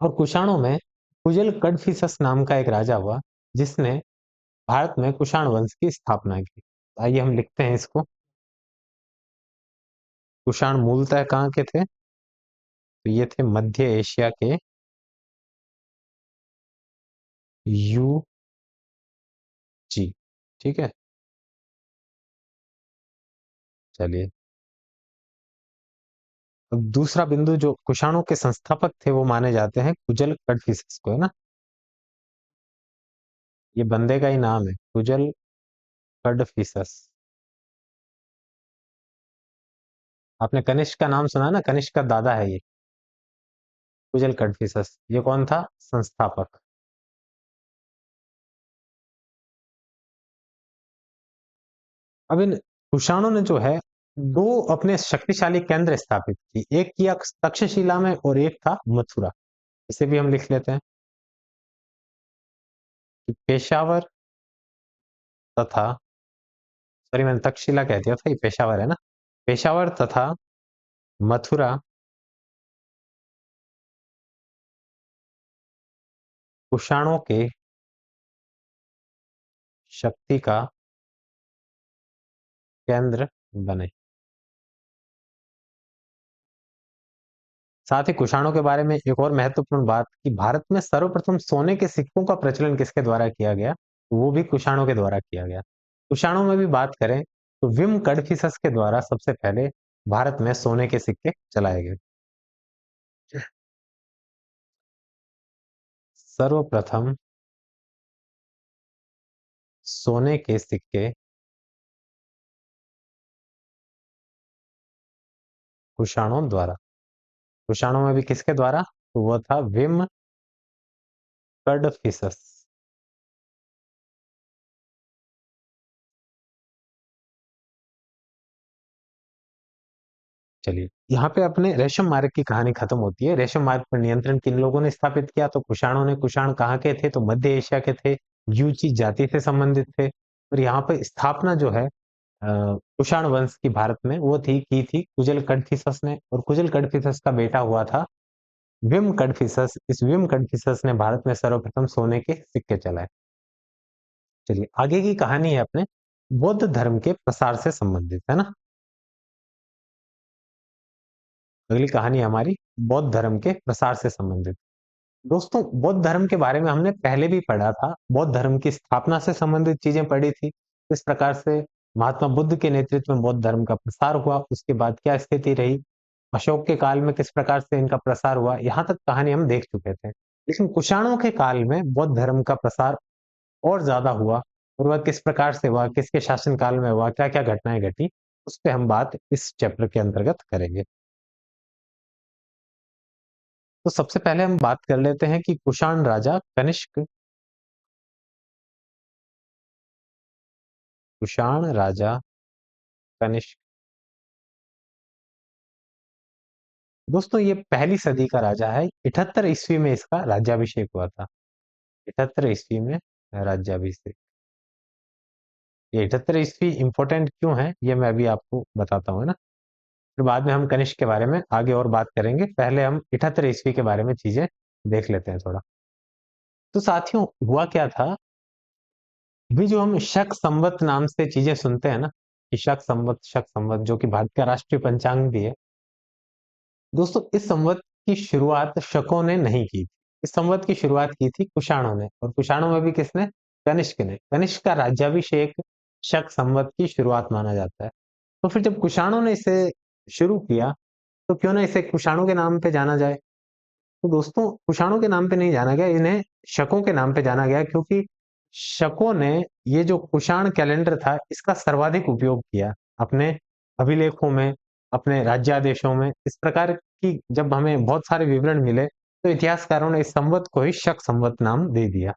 और कुषाणों में कुजल कड़फिसस नाम का एक राजा हुआ, जिसने भारत में कुषाण वंश की स्थापना की। आइए हम लिखते हैं इसको। कुषाण मूलतः कहाँ के थे? तो ये थे मध्य एशिया के यूची। ठीक है? चलिए, अब दूसरा बिंदु, जो कुषाणों के संस्थापक थे वो माने जाते हैं कुजल कड़फिसस को, है ना? ये बंदे का ही नाम है, कुजल कडफिसस। आपने कनिष्क का नाम सुना ना? कनिष्क का दादा है ये, कुजल कडफिसस। ये कौन था? संस्थापक। अब इन कुषाणों ने जो है दो अपने शक्तिशाली केंद्र स्थापित किए। एक किया तक्षशिला में और एक था मथुरा। इसे भी हम लिख लेते हैं कि पेशावर तथा, सॉरी मैंने तक्षशिला कह दिया था, ये पेशावर है ना। पेशावर तथा मथुरा कुषाणों के शक्ति का केंद्र बने। साथ ही कुषाणों के बारे में एक और महत्वपूर्ण बात, कि भारत में सर्वप्रथम सोने के सिक्कों का प्रचलन किसके द्वारा किया गया? वो भी कुषाणों के द्वारा किया गया। कुषाणों में भी बात करें तो विम कड़फिसस के द्वारा सबसे पहले भारत में सोने के सिक्के चलाए गए। सर्वप्रथम सोने के सिक्के कुषाणों द्वारा। कुषाणों में भी किसके द्वारा? तो वो था विम कड़फिसस। चलिए, यहाँ पे अपने रेशम मार्ग की कहानी खत्म होती है। रेशम मार्ग पर नियंत्रण किन लोगों ने स्थापित किया? तो कुषाणों ने। कुषाण कहाँ के थे? तो मध्य एशिया के थे, यूची जाति से संबंधित थे। और यहाँ पे स्थापना जो है कुषाण वंश की भारत में, वो की थी कुजल कडफिसस ने। और कुजल कडफिसस का बेटा हुआ था विम कडफिसस। इस विम कडफिसस ने भारत में सर्वप्रथम सोने के सिक्के चलाए। चलिए, आगे की कहानी है अपने बौद्ध धर्म के प्रसार से संबंधित, है ना। अगली कहानी हमारी बौद्ध धर्म के प्रसार से संबंधित। दोस्तों, बौद्ध धर्म के बारे में हमने पहले भी पढ़ा था। बौद्ध धर्म की स्थापना से संबंधित चीजें पढ़ी थी, इस प्रकार से महात्मा बुद्ध के नेतृत्व में बौद्ध धर्म का प्रसार हुआ, उसके बाद क्या स्थिति रही, अशोक के काल में किस प्रकार से इनका प्रसार हुआ, यहाँ तक कहानी हम देख चुके थे। लेकिन कुषाणों के काल में बौद्ध धर्म का प्रसार और ज्यादा हुआ, और वह किस प्रकार से हुआ, किसके शासन काल में हुआ, क्या क्या घटनाएं घटी, उस पर हम बात इस चैप्टर के अंतर्गत करेंगे। तो सबसे पहले हम बात कर लेते हैं कि कुषाण राजा कनिष्क, कुषाण राजा कनिष्क, दोस्तों ये पहली सदी का राजा है। 78 ईस्वी में इसका राज्याभिषेक हुआ था। 78 ईस्वी में राज्याभिषेक। ये 78 ईस्वी इंपॉर्टेंट क्यों है ये मैं अभी आपको बताता हूँ, है ना। फिर बाद में हम कनिष्क के बारे में आगे और बात करेंगे, पहले हम 78 ईस्वी के बारे में चीजें देख लेते हैं थोड़ा। तो साथियों हुआ क्या था, भी जो हम शक संवत नाम से चीजें सुनते हैं ना, कि शक संवत जो कि भारत का राष्ट्रीय पंचांग भी है। दोस्तों इस संवत की शुरुआत शकों ने नहीं की थी। इस संवत की शुरुआत की थी कुषाणों ने, और कुषाणों में भी किसने, कनिष्क ने। कनिष्क का राज्याभिषेक शक संवत की शुरुआत माना जाता है। तो फिर जब कुषाणों ने इसे शुरू किया, तो क्यों ना इसे कुषाणों के नाम पे जाना जाए। तो दोस्तों कुषाणों के नाम पे नहीं जाना गया, इन्हें शकों के नाम पे जाना गया, क्योंकि शकों ने ये जो कुषाण कैलेंडर था इसका सर्वाधिक उपयोग किया अपने अभिलेखों में, अपने राज्यादेशों में। इस प्रकार की जब हमें बहुत सारे विवरण मिले, तो इतिहासकारों ने इस संवत को ही शक संवत नाम दे दिया।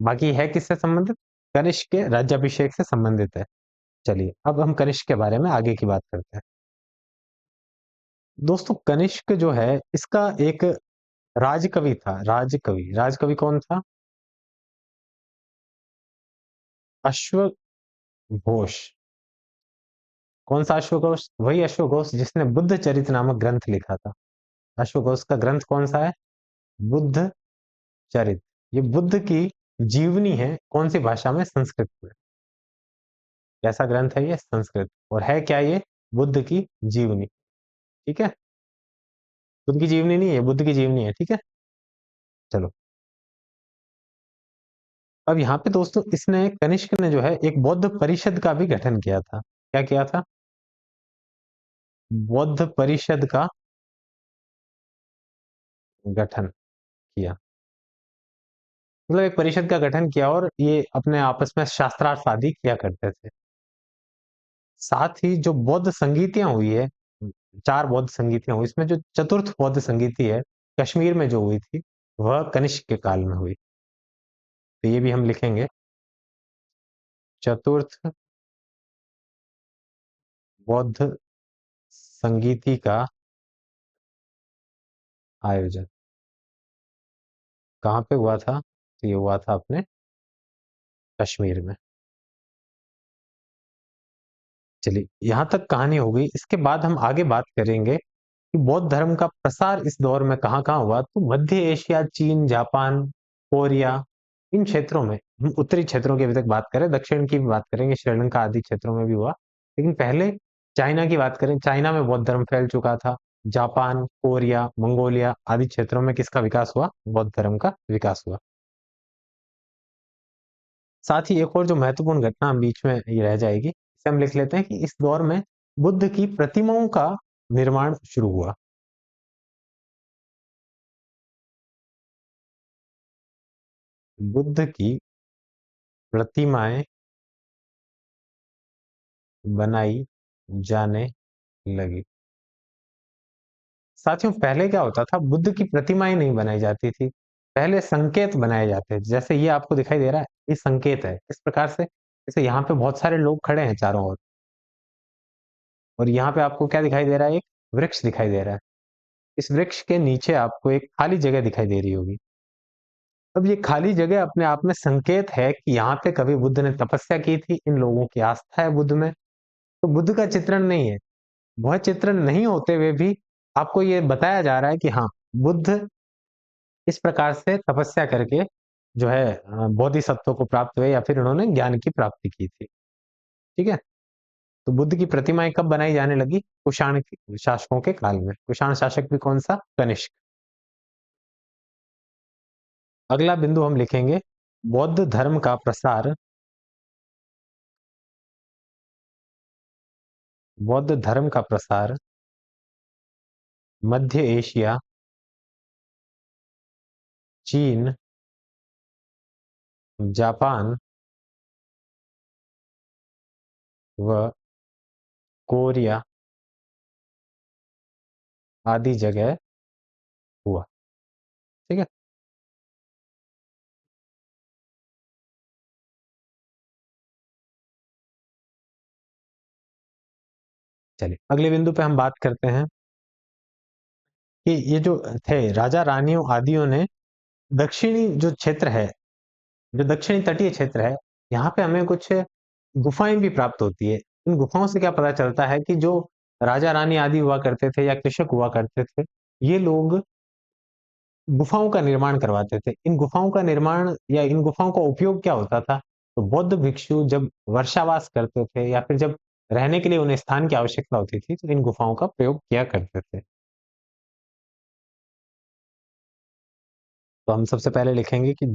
बाकी है किससे संबंधित, कनिष्क के राज्याभिषेक से संबंधित है। चलिए अब हम कनिष्क के बारे में आगे की बात करते हैं। दोस्तों कनिष्क जो है इसका एक राजकवि था। राजकवि, राजकवि कौन था, अश्वघोष। कौन सा अश्वघोष, वही अश्वघोष जिसने बुद्ध चरित नामक ग्रंथ लिखा था। अश्वघोष का ग्रंथ कौन सा है, बुद्ध चरित। ये बुद्ध की जीवनी है, कौन सी भाषा में, संस्कृत में। कैसा ग्रंथ है ये, संस्कृत। और है क्या ये, बुद्ध की जीवनी। ठीक है, बुद्ध की जीवनी नहीं है, बुद्ध की जीवनी है। ठीक है, चलो। अब यहाँ पे दोस्तों इसने, कनिष्क ने जो है एक बौद्ध परिषद का भी गठन किया था। क्या किया था, बौद्ध परिषद का गठन किया। मतलब एक परिषद का गठन किया, और ये अपने आपस में शास्त्रार्थ आदि किया करते थे। साथ ही जो बौद्ध संगीतियां हुई है, 4 बौद्ध संगीतियां हुई, इसमें जो चतुर्थ बौद्ध संगीति है कश्मीर में जो हुई थी, वह कनिष्क के काल में हुई। तो ये भी हम लिखेंगे, चतुर्थ बौद्ध संगीति का आयोजन कहाँ पे हुआ था, तो ये हुआ था अपने कश्मीर में। चलिए यहाँ तक कहानी हो गई। इसके बाद हम आगे बात करेंगे कि बौद्ध धर्म का प्रसार इस दौर में कहाँ कहाँ हुआ। तो मध्य एशिया, चीन, जापान, कोरिया, इन क्षेत्रों में, हम उत्तरी क्षेत्रों की अभी तक बात करें, दक्षिण की भी बात करेंगे, श्रीलंका आदि क्षेत्रों में भी हुआ। लेकिन पहले चाइना की बात करें, चाइना में बौद्ध धर्म फैल चुका था। जापान, कोरिया, मंगोलिया आदि क्षेत्रों में किसका विकास हुआ, बौद्ध धर्म का विकास हुआ। साथ ही एक और जो महत्वपूर्ण घटना हम बीच में ये रह जाएगी, इसे हम लिख लेते हैं कि इस दौर में बुद्ध की प्रतिमाओं का निर्माण शुरू हुआ। बुद्ध की प्रतिमाएं बनाई जाने लगी। साथियों पहले क्या होता था, बुद्ध की प्रतिमाएं नहीं बनाई जाती थी, पहले संकेत बनाए जाते थे। जैसे ये आपको दिखाई दे रहा है, ये संकेत है। इस प्रकार से जैसे यहाँ पे बहुत सारे लोग खड़े हैं चारों ओर, और यहाँ पे आपको क्या दिखाई दे रहा है, एक वृक्ष दिखाई दे रहा है। इस वृक्ष के नीचे आपको एक खाली जगह दिखाई दे रही होगी। अब ये खाली जगह अपने आप में संकेत है कि यहाँ पे कभी बुद्ध ने तपस्या की थी, इन लोगों की आस्था है बुद्ध में। तो बुद्ध का चित्रण नहीं है, वह चित्रण नहीं होते हुए भी आपको ये बताया जा रहा है कि हाँ, बुद्ध इस प्रकार से तपस्या करके जो है बोधिसत्व को प्राप्त हुए, या फिर उन्होंने ज्ञान की प्राप्ति की थी। ठीक है, तो बुद्ध की प्रतिमाएं कब बनाई जाने लगी, कुषाण शासकों के काल में। कुषाण शासक भी कौन सा, कनिष्क। अगला बिंदु हम लिखेंगे, बौद्ध धर्म का प्रसार बौद्ध धर्म का प्रसार मध्य एशिया, चीन, जापान व कोरिया आदि जगह हुआ। ठीक है। चलिए अगले बिंदु पे हम बात करते हैं कि ये जो थे राजा रानियों आदियों ने दक्षिणी जो क्षेत्र है, जो दक्षिणी तटीय क्षेत्र है, यहाँ पे हमें कुछ गुफाएं भी प्राप्त होती है। इन गुफाओं से क्या पता चलता है कि जो राजा रानी आदि हुआ करते थे या कृषक हुआ करते थे, ये लोग गुफाओं का निर्माण करवाते थे। इन गुफाओं का निर्माण या इन गुफाओं का उपयोग क्या होता था? तो बौद्ध भिक्षु जब वर्षावास करते थे या फिर जब रहने के लिए उन्हें स्थान की आवश्यकता होती थी, तो इन गुफाओं का प्रयोग किया करते थे। तो हम सबसे पहले लिखेंगे कि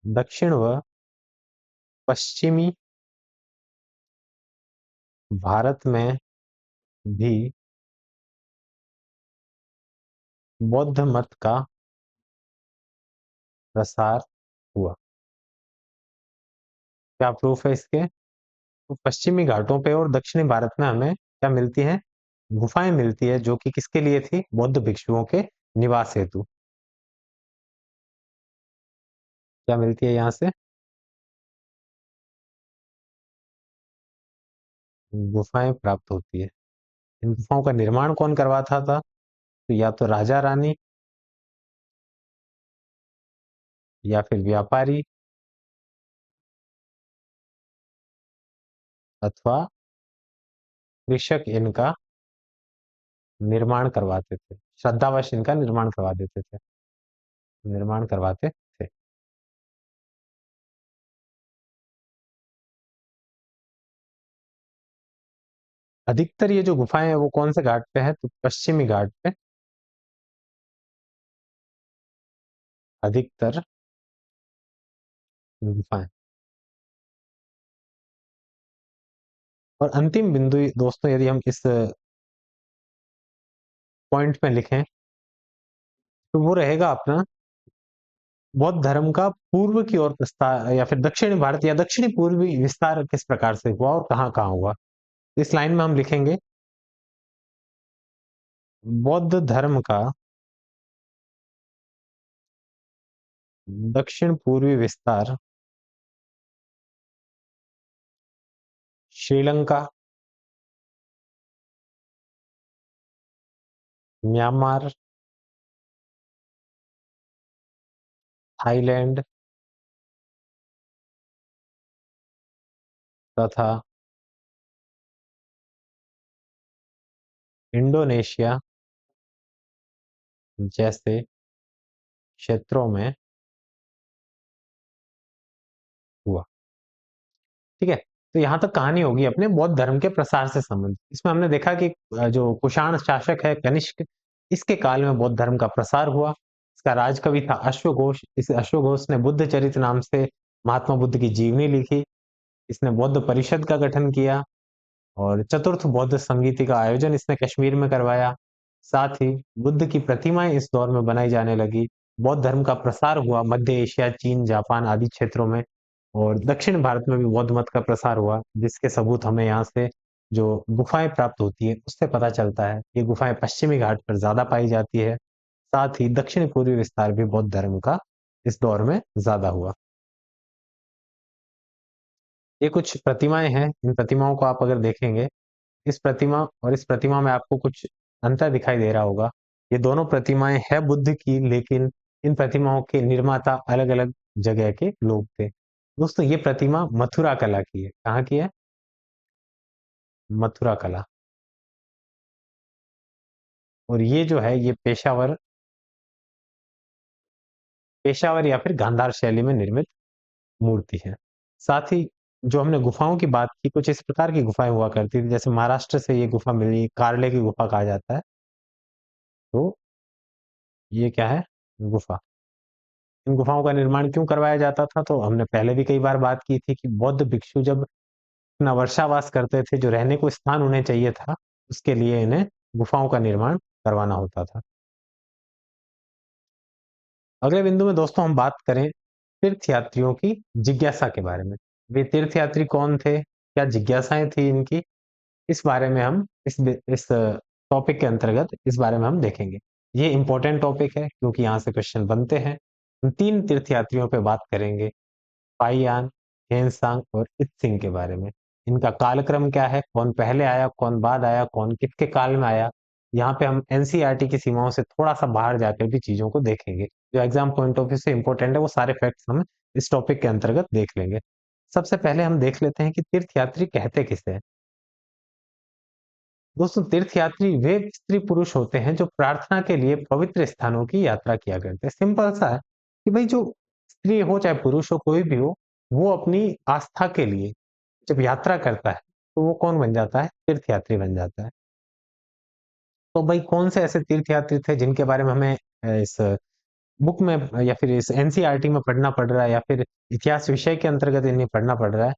दक्षिण व पश्चिमी भारत में भी बौद्ध मत का प्रसार हुआ। क्या प्रूफ है इसके? तो पश्चिमी घाटों पे और दक्षिणी भारत में हमें क्या मिलती हैं? गुफाएं मिलती है, जो कि किसके लिए थी? बौद्ध भिक्षुओं के निवास हेतु। क्या मिलती है यहाँ से? गुफाएं प्राप्त होती है। इन गुफाओं का निर्माण कौन करवाता था? तो या तो राजा रानी, या फिर व्यापारी, अथवा कृषक इनका निर्माण करवाते थे। श्रद्धावश इनका निर्माण करवा देते थे, निर्माण करवाते थे। अधिकतर ये जो गुफाएं हैं वो कौन से घाट पे है? तो पश्चिमी घाट पे अधिकतर गुफाएं। और अंतिम बिंदु दोस्तों, यदि हम इस पॉइंट में लिखें तो वो रहेगा अपना बौद्ध धर्म का पूर्व की ओर विस्तार, या फिर दक्षिणी भारत या दक्षिणी पूर्वी विस्तार किस प्रकार से हुआ और कहाँ कहाँ हुआ। इस लाइन में हम लिखेंगे बौद्ध धर्म का दक्षिण पूर्वी विस्तार श्रीलंका, म्यांमार, थाईलैंड तथा इंडोनेशिया जैसे क्षेत्रों में हुआ। ठीक है। तो यहाँ तक कहानी होगी अपने बौद्ध धर्म के प्रसार से संबंधित। इसमें हमने देखा कि जो कुषाण शासक है कनिष्क, इसके काल में बौद्ध धर्म का प्रसार हुआ। इसका राजकवि था अश्वघोष। इस अश्वघोष ने बुद्ध चरित नाम से महात्मा बुद्ध की जीवनी लिखी। इसने बौद्ध परिषद का गठन किया और चतुर्थ बौद्ध संगीति का आयोजन इसने कश्मीर में करवाया। साथ ही बुद्ध की प्रतिमाएं इस दौर में बनाई जाने लगी। बौद्ध धर्म का प्रसार हुआ मध्य एशिया, चीन, जापान आदि क्षेत्रों में, और दक्षिण भारत में भी बौद्ध मत का प्रसार हुआ, जिसके सबूत हमें यहाँ से जो गुफाएं प्राप्त होती है उससे पता चलता है। ये गुफाएं पश्चिमी घाट पर ज्यादा पाई जाती है। साथ ही दक्षिण पूर्वी विस्तार भी बौद्ध धर्म का इस दौर में ज्यादा हुआ। ये कुछ प्रतिमाएं हैं। इन प्रतिमाओं को आप अगर देखेंगे, इस प्रतिमा और इस प्रतिमा में आपको कुछ अंतर दिखाई दे रहा होगा। ये दोनों प्रतिमाएं है बुद्ध की, लेकिन इन प्रतिमाओं के निर्माता अलग अलग जगह के लोग थे। दोस्तों ये प्रतिमा मथुरा कला की है। कहाँ की है? मथुरा कला। और ये जो है ये पेशावर या फिर गांधार शैली में निर्मित मूर्ति है। साथ ही जो हमने गुफाओं की बात की, कुछ इस प्रकार की गुफाएं हुआ करती थी। जैसे महाराष्ट्र से ये गुफा मिली, कार्ले की गुफा कहा जाता है। तो ये क्या है? गुफा। इन गुफाओं का निर्माण क्यों करवाया जाता था? तो हमने पहले भी कई बार बात की थी कि बौद्ध भिक्षु जब अपना वर्षावास करते थे, जो रहने को स्थान उन्हें चाहिए था, उसके लिए इन्हें गुफाओं का निर्माण करवाना होता था। अगले बिंदु में दोस्तों हम बात करें तीर्थयात्रियों की जिज्ञासा के बारे में। वे तीर्थयात्री कौन थे? क्या जिज्ञासाएं थी इनकी? इस बारे में हम इस टॉपिक के अंतर्गत इस बारे में हम देखेंगे। ये इंपॉर्टेंट टॉपिक है क्योंकि यहाँ से क्वेश्चन बनते हैं। हम 3 तीर्थयात्रियों पे बात करेंगे, पाइयान, हेनसांग और इत्सिंग के बारे में। इनका कालक्रम क्या है? कौन पहले आया, कौन बाद आया, कौन किसके काल में आया? यहाँ पे हम एनसीईआरटी की सीमाओं से थोड़ा-सा बाहर जाकर भी चीज़ों को देखेंगे। जो एग्ज़ाम पॉइंट ऑफ व्यू से इम्पोर्टेंट है, वो सारे फैक्ट्स हम इस टॉपिक के अंतर्गत देख लेंगे। सबसे पहले हम देख लेते हैं कि तीर्थयात्री कहते किसे हैं? दोस्तों, तीर्थयात्री वे स्त्री पुरुष होते हैं जो प्रार्थना के लिए पवित्र स्थानों की यात्रा किया करते हैं। सिंपल सा है कि भाई जो स्त्री हो चाहे पुरुष हो कोई भी हो, वो अपनी आस्था के लिए जब यात्रा करता है तो वो कौन बन जाता है? तीर्थयात्री बन जाता है। तो भाई कौन से ऐसे तीर्थयात्री थे जिनके बारे में हमें इस बुक में या फिर इस एनसीईआरटी में पढ़ना पड़ रहा है या फिर इतिहास विषय के अंतर्गत इन्हें पढ़ना पड़ रहा है?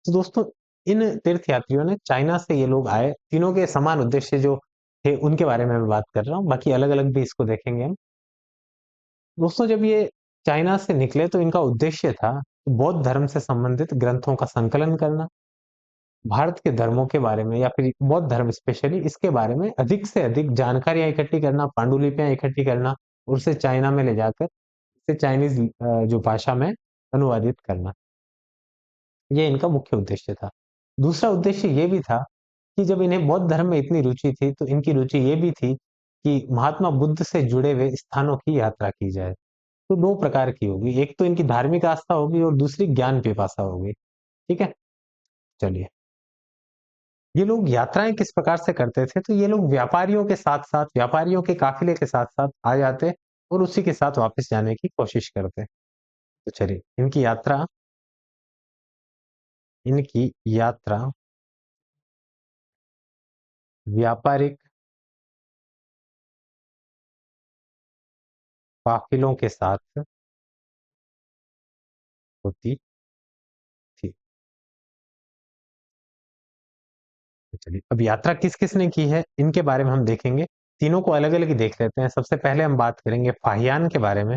तो दोस्तों, इन तीर्थयात्रियों ने चाइना से ये लोग आए, तीनों के समान उद्देश्य जो थे उनके बारे में मैं बात कर रहा हूँ, बाकी अलग-अलग भी इसको देखेंगे हम। दोस्तों, जब ये चाइना से निकले तो इनका उद्देश्य था बौद्ध धर्म से संबंधित ग्रंथों का संकलन करना, भारत के धर्मों के बारे में या फिर बौद्ध धर्म स्पेशली इसके बारे में अधिक से अधिक जानकारियाँ इकट्ठी करना, पांडुलिपियाँ इकट्ठी करना और उसे चाइना में ले जाकर इसे चाइनीज़ जो भाषा में अनुवादित करना। ये इनका मुख्य उद्देश्य था। दूसरा उद्देश्य ये भी था कि जब इन्हें बौद्ध धर्म में इतनी रुचि थी, तो इनकी रुचि ये भी थी कि महात्मा बुद्ध से जुड़े हुए स्थानों की यात्रा की जाए। तो 2 प्रकार की होगी, एक तो इनकी धार्मिक आस्था होगी और दूसरी ज्ञान पिपासा होगी। ठीक है? चलिए, ये लोग यात्राएँ किस प्रकार से करते थे? तो ये लोग व्यापारियों के साथ-साथ, व्यापारियों के काफ़िले के साथ-साथ आ जाते और उसी के साथ वापस जाने की कोशिश करते। तो चलिए, इनकी यात्रा व्यापारिक काफ़िलों के साथ होती थी। तो चलिए, अब यात्रा किस-किस ने की है, इनके बारे में हम देखेंगे। तीनों को अलग-अलग ही देख लेते हैं। सबसे पहले हम बात करेंगे फाहियान के बारे में।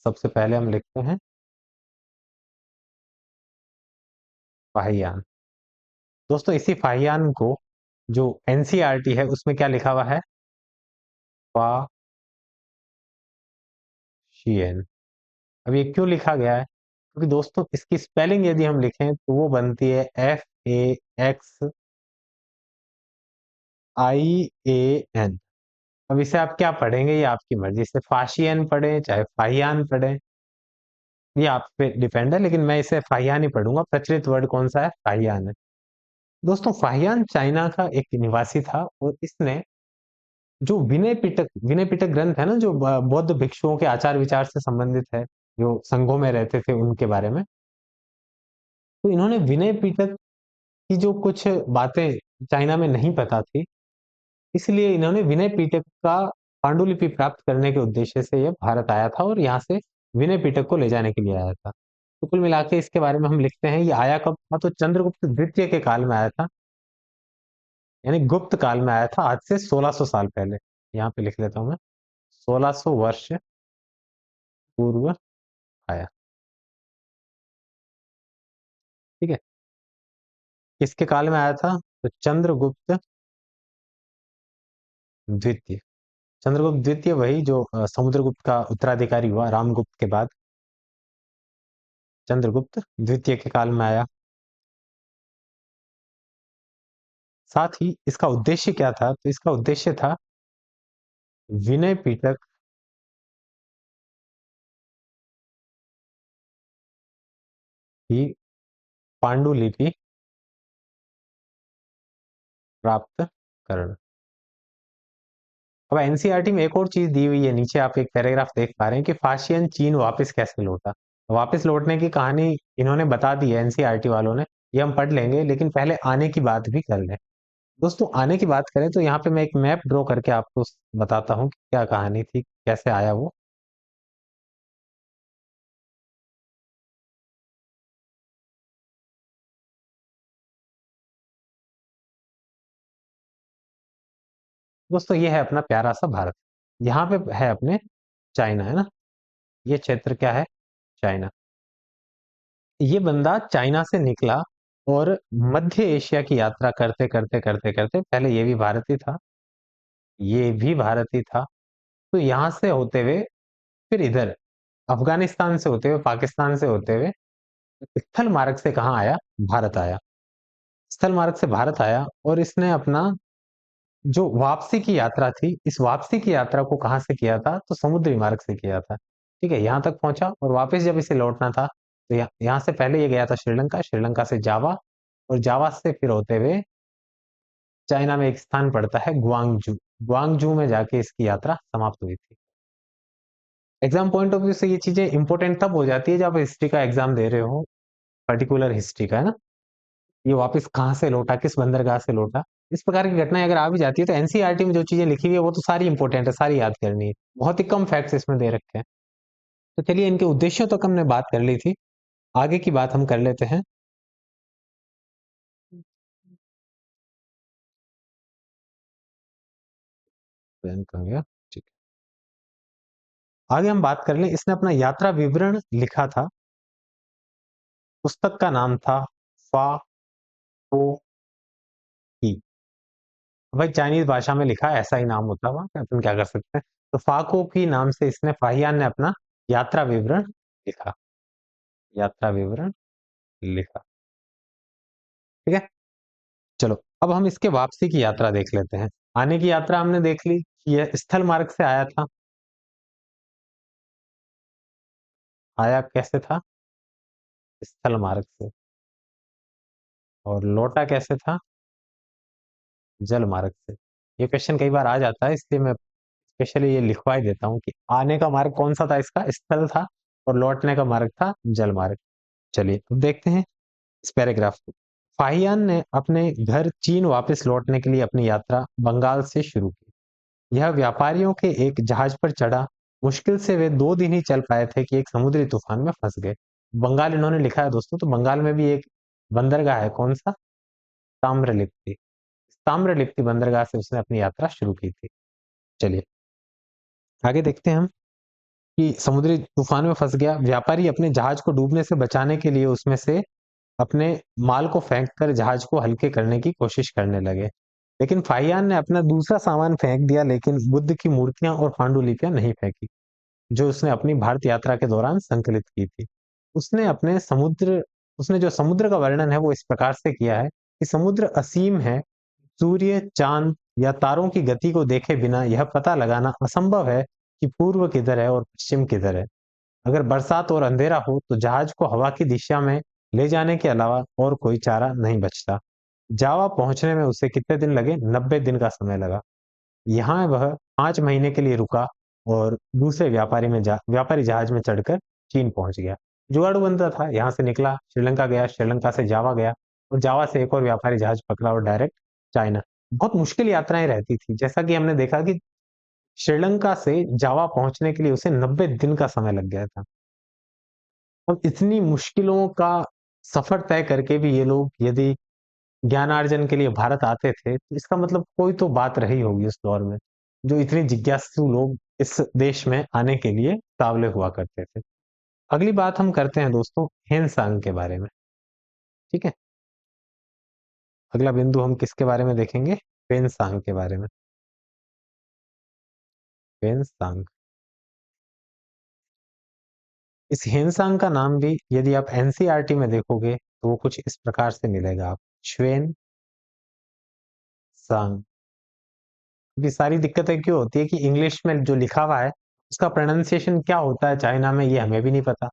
सबसे पहले हम लिखते हैं फाहियान। दोस्तों, इसी फाहियान को जो एनसीईआरटी है, उसमें क्या लिखा हुआ है? फाशियन। अब ये क्यों लिखा गया है? क्योंकि दोस्तों इसकी स्पेलिंग यदि हम लिखें तो वो बनती है FAXIAN। अब इसे आप क्या पढ़ेंगे ये आपकी मर्जी से फाशियन पढ़ें चाहे फाहियान पढ़ें, ये आप पे डिपेंड है, लेकिन मैं इसे फाहियान ही पढ़ूंगा। प्रचलित वर्ड कौन सा है? फाहियान है। दोस्तों, फाहियान चाइना का एक निवासी था और इसने जो विनय पिटक ग्रंथ है ना, जो बौद्ध भिक्षुओं के आचार विचार से संबंधित है, जो संघों में रहते थे उनके बारे में, तो इन्होंने विनय पिटक की जो कुछ बातें चाइना में नहीं पता थी, इसलिए इन्होंने विनय पिटक का पांडुलिपि प्राप्त करने के उद्देश्य से ये भारत आया था और यहाँ से विनय पिटक को ले जाने के लिए आया था। तो कुल मिला के इसके बारे में हम लिखते हैं, ये आया कब था? तो चंद्रगुप्त द्वितीय के काल में आया था, यानी गुप्त काल में आया था, आज से 1600 साल पहले। यहाँ पे लिख लेता हूँ मैं, 1600 वर्ष पूर्व आया। ठीक है? किसके काल में आया था? तो चंद्रगुप्त द्वितीय। चंद्रगुप्त द्वितीय वही जो समुद्रगुप्त का उत्तराधिकारी हुआ रामगुप्त के बाद, चंद्रगुप्त द्वितीय के काल में आया। साथ ही इसका उद्देश्य क्या था? तो इसका उद्देश्य था विनय पिटक की पांडुलिपि प्राप्त करना। अब एनसीईआरटी में एक और चीज दी हुई है, नीचे आप एक पैराग्राफ देख पा रहे हैं कि फाशियन चीन वापस कैसे लौटा। वापस लौटने की कहानी इन्होंने बता दी है एनसीईआरटी वालों ने, ये हम पढ़ लेंगे, लेकिन पहले आने की बात भी कर लें। दोस्तों, आने की बात करें तो यहाँ पे मैं एक मैप ड्रॉ करके आपको बताता हूँ कि क्या कहानी थी, कैसे आया वो। दोस्तों ये है अपना प्यारा सा भारत, यहाँ पे है अपने चाइना, है ना, ये क्षेत्र क्या है, चाइना। ये बंदा चाइना से निकला और मध्य एशिया की यात्रा करते करते करते करते, पहले ये भी भारत ही था, ये भी भारत ही था, तो यहाँ से होते हुए फिर इधर अफगानिस्तान से होते हुए, पाकिस्तान से होते हुए स्थल मार्ग से कहाँ आया, भारत आया। स्थल मार्ग से भारत आया और इसने अपना जो वापसी की यात्रा थी, इस वापसी की यात्रा को कहाँ से किया था, तो समुद्री मार्ग से किया था। ठीक है, यहाँ तक पहुंचा और वापस जब इसे लौटना था, तो यहाँ से पहले ये गया था श्रीलंका, श्रीलंका से जावा, और जावा से फिर होते हुए चाइना में एक स्थान पड़ता है ग्वांगजू, ग्वांगजू में जाके इसकी यात्रा समाप्त हुई थी। एग्जाम पॉइंट ऑफ व्यू से ये चीजें इंपॉर्टेंट तब हो जाती है जब हिस्ट्री का एग्जाम दे रहे हो, पर्टिकुलर हिस्ट्री का, है ना। ये वापस कहाँ से लौटा, किस बंदरगाह से लौटा, इस प्रकार की घटनाएं अगर आ भी जाती है तो एनसीईआरटी में जो चीजें लिखी हुई है वो तो सारी इंपॉर्टेंट है, सारी याद करनी है, बहुत ही कम फैक्ट्स इसमें दे रखे हैं। तो चलिए इनके उद्देश्यों तक हमने बात कर ली थी, आगे की बात हम कर लेते हैं। बैंक आ गया, ठीक है। आगे हम बात कर लें, इसने अपना यात्रा विवरण लिखा था, पुस्तक का नाम था फा को की। भाई चाइनीज भाषा में लिखा है, ऐसा ही नाम होता हुआ, अपन क्या कर सकते हैं। तो फाको की नाम से इसने, फाहियान ने अपना यात्रा विवरण लिखा, यात्रा विवरण लिखा। ठीक है, चलो अब हम इसके वापसी की यात्रा देख लेते हैं। आने की यात्रा हमने देख ली, यह स्थल मार्ग से आया था, आया कैसे था, स्थल मार्ग से, और लौटा कैसे था, जल मार्ग से। ये क्वेश्चन कई बार आ जाता है, इसलिए मैं स्पेशली ये लिखवा ही देता हूँ कि आने का मार्ग कौन सा था, इसका स्थल था, और लौटने का मार्ग था जल मार्ग। चलिए अब देखते हैं इस पैराग्राफ को। फाहियान ने अपने घर चीन वापस लौटने के लिए अपनी यात्रा बंगाल से शुरू की। यह व्यापारियों के एक जहाज पर चढ़ा, मुश्किल से वे 2 दिन ही चल पाए थे कि एक समुद्री तूफान में फंस गए। बंगाल इन्होंने लिखा है दोस्तों, तो बंगाल में भी एक बंदरगाह है, कौन सा, ताम्रलिप्ति। ताम्रलिप्ति बंदरगाह से उसने अपनी यात्रा शुरू की थी। चलिए आगे देखते हैं हम कि समुद्री तूफान में फंस गया, व्यापारी अपने जहाज को डूबने से बचाने के लिए उसमें से अपने माल को फेंक कर जहाज को हल्के करने की कोशिश करने लगे, लेकिन फाहियान ने अपना दूसरा सामान फेंक दिया, लेकिन बुद्ध की मूर्तियां और पांडुलिपियां नहीं फेंकी, जो उसने अपनी भारत यात्रा के दौरान संकलित की थी। उसने अपने समुद्र उसने जो समुद्र का वर्णन है वो इस प्रकार से किया है कि समुद्र असीम है, सूर्य, चांद या तारों की गति को देखे बिना यह पता लगाना असंभव है कि पूर्व किधर है और पश्चिम किधर है। अगर बरसात और अंधेरा हो तो जहाज को हवा की दिशा में ले जाने के अलावा और कोई चारा नहीं बचता। जावा पहुंचने में उसे कितने दिन लगे, 90 दिन का समय लगा। यहाँ वह 5 महीने के लिए रुका और दूसरे व्यापारी जहाज में चढ़कर चीन पहुंच गया। जुगाड़ू बंदा था, यहाँ से निकला, श्रीलंका गया, श्रीलंका से जावा गया, और जावा से एक और व्यापारी जहाज पकड़ा और डायरेक्ट चाइना। बहुत मुश्किल यात्राएं रहती थी, जैसा कि हमने देखा कि श्रीलंका से जावा पहुंचने के लिए उसे 90 दिन का समय लग गया था। अब इतनी मुश्किलों का सफर तय करके भी ये लोग यदि ज्ञानार्जन के लिए भारत आते थे, तो इसका मतलब कोई तो बात रही होगी उस दौर में, जो इतने जिज्ञासु लोग इस देश में आने के लिए काबिल हुआ करते थे। अगली बात हम करते हैं दोस्तों हेनसांग के बारे में। ठीक है, अगला बिंदु हम किसके बारे में देखेंगे, हेनसांग के बारे में। हेनसांग, इस हेनसांग का नाम भी यदि आप एनसीईआरटी में देखोगे तो वो कुछ इस प्रकार से मिलेगा आप, श्वेन सांग। ये सारी दिक्कतें क्यों होती है कि इंग्लिश में जो लिखा हुआ है उसका प्रोनाउंसिएशन क्या होता है चाइना में, ये हमें भी नहीं पता,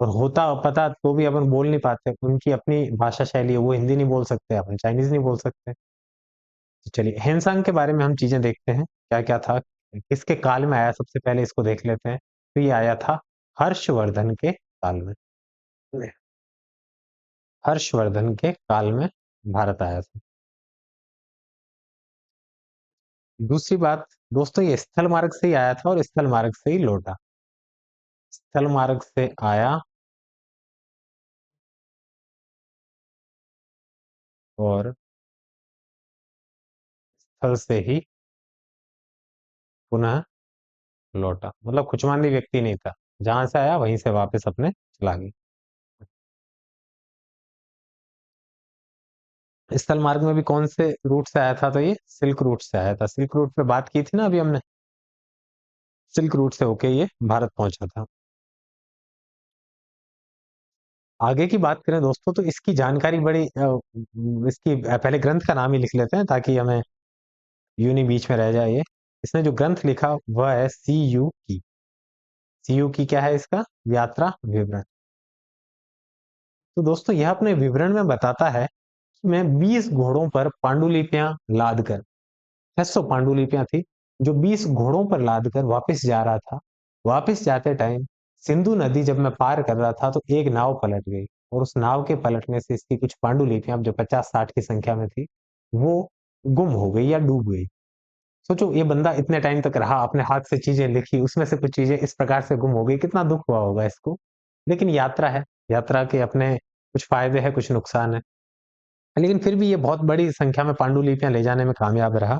और होता पता तो भी अपन बोल नहीं पाते, उनकी अपनी भाषा शैली है, वो हिंदी नहीं बोल सकते, अपन चाइनीज नहीं बोल सकते। तो चलिए हेनसांग के बारे में हम चीजें देखते हैं, क्या क्या था, किसके काल में आया, सबसे पहले इसको देख लेते हैं। तो ये आया था हर्षवर्धन के काल में, हर्षवर्धन के काल में भारत आया था। दूसरी बात दोस्तों, ये स्थल मार्ग से ही आया था और स्थल मार्ग से ही लौटा, स्थल मार्ग से आया और स्थल से ही पुनः लौटा, मतलब कुचमांदी व्यक्ति नहीं था, जहां से आया वहीं से वापस अपने चला गया। स्थल मार्ग में भी कौन से रूट से आया था? तो ये सिल्क रूट से आया था। सिल्क रूट पे बात की थी ना अभी हमने, सिल्क रूट से होके ये भारत पहुंचा था। आगे की बात करें दोस्तों तो इसकी जानकारी बड़ी इसकी पहले ग्रंथ का नाम ही लिख लेते हैं ताकि हमें यूं नहीं बीच में रह जाए ये। इसने जो ग्रंथ लिखा वह है सी यू की। सी यू की क्या है इसका? यात्रा विवरण। तो दोस्तों यह अपने विवरण में बताता है कि मैं 20 घोड़ों पर पांडुलिपियां लाद कर, 600 पांडुलिपियां थी जो 20 घोड़ों पर लाद कर वापस जा रहा था। वापस जाते टाइम सिंधु नदी जब मैं पार कर रहा था तो एक नाव पलट गई, और उस नाव के पलटने से इसकी कुछ पांडुलिपियां जो 50-60 की संख्या में थी वो गुम हो गई या डूब गई। सोचो ये बंदा इतने टाइम तक रहा, अपने हाथ से चीजें लिखी, उसमें से कुछ चीजें इस प्रकार से गुम हो गई, कितना दुख हुआ होगा इसको। लेकिन यात्रा है, यात्रा के अपने कुछ फायदे हैं कुछ नुकसान है, लेकिन फिर भी ये बहुत बड़ी संख्या में पांडुलिपियां ले जाने में कामयाब रहा।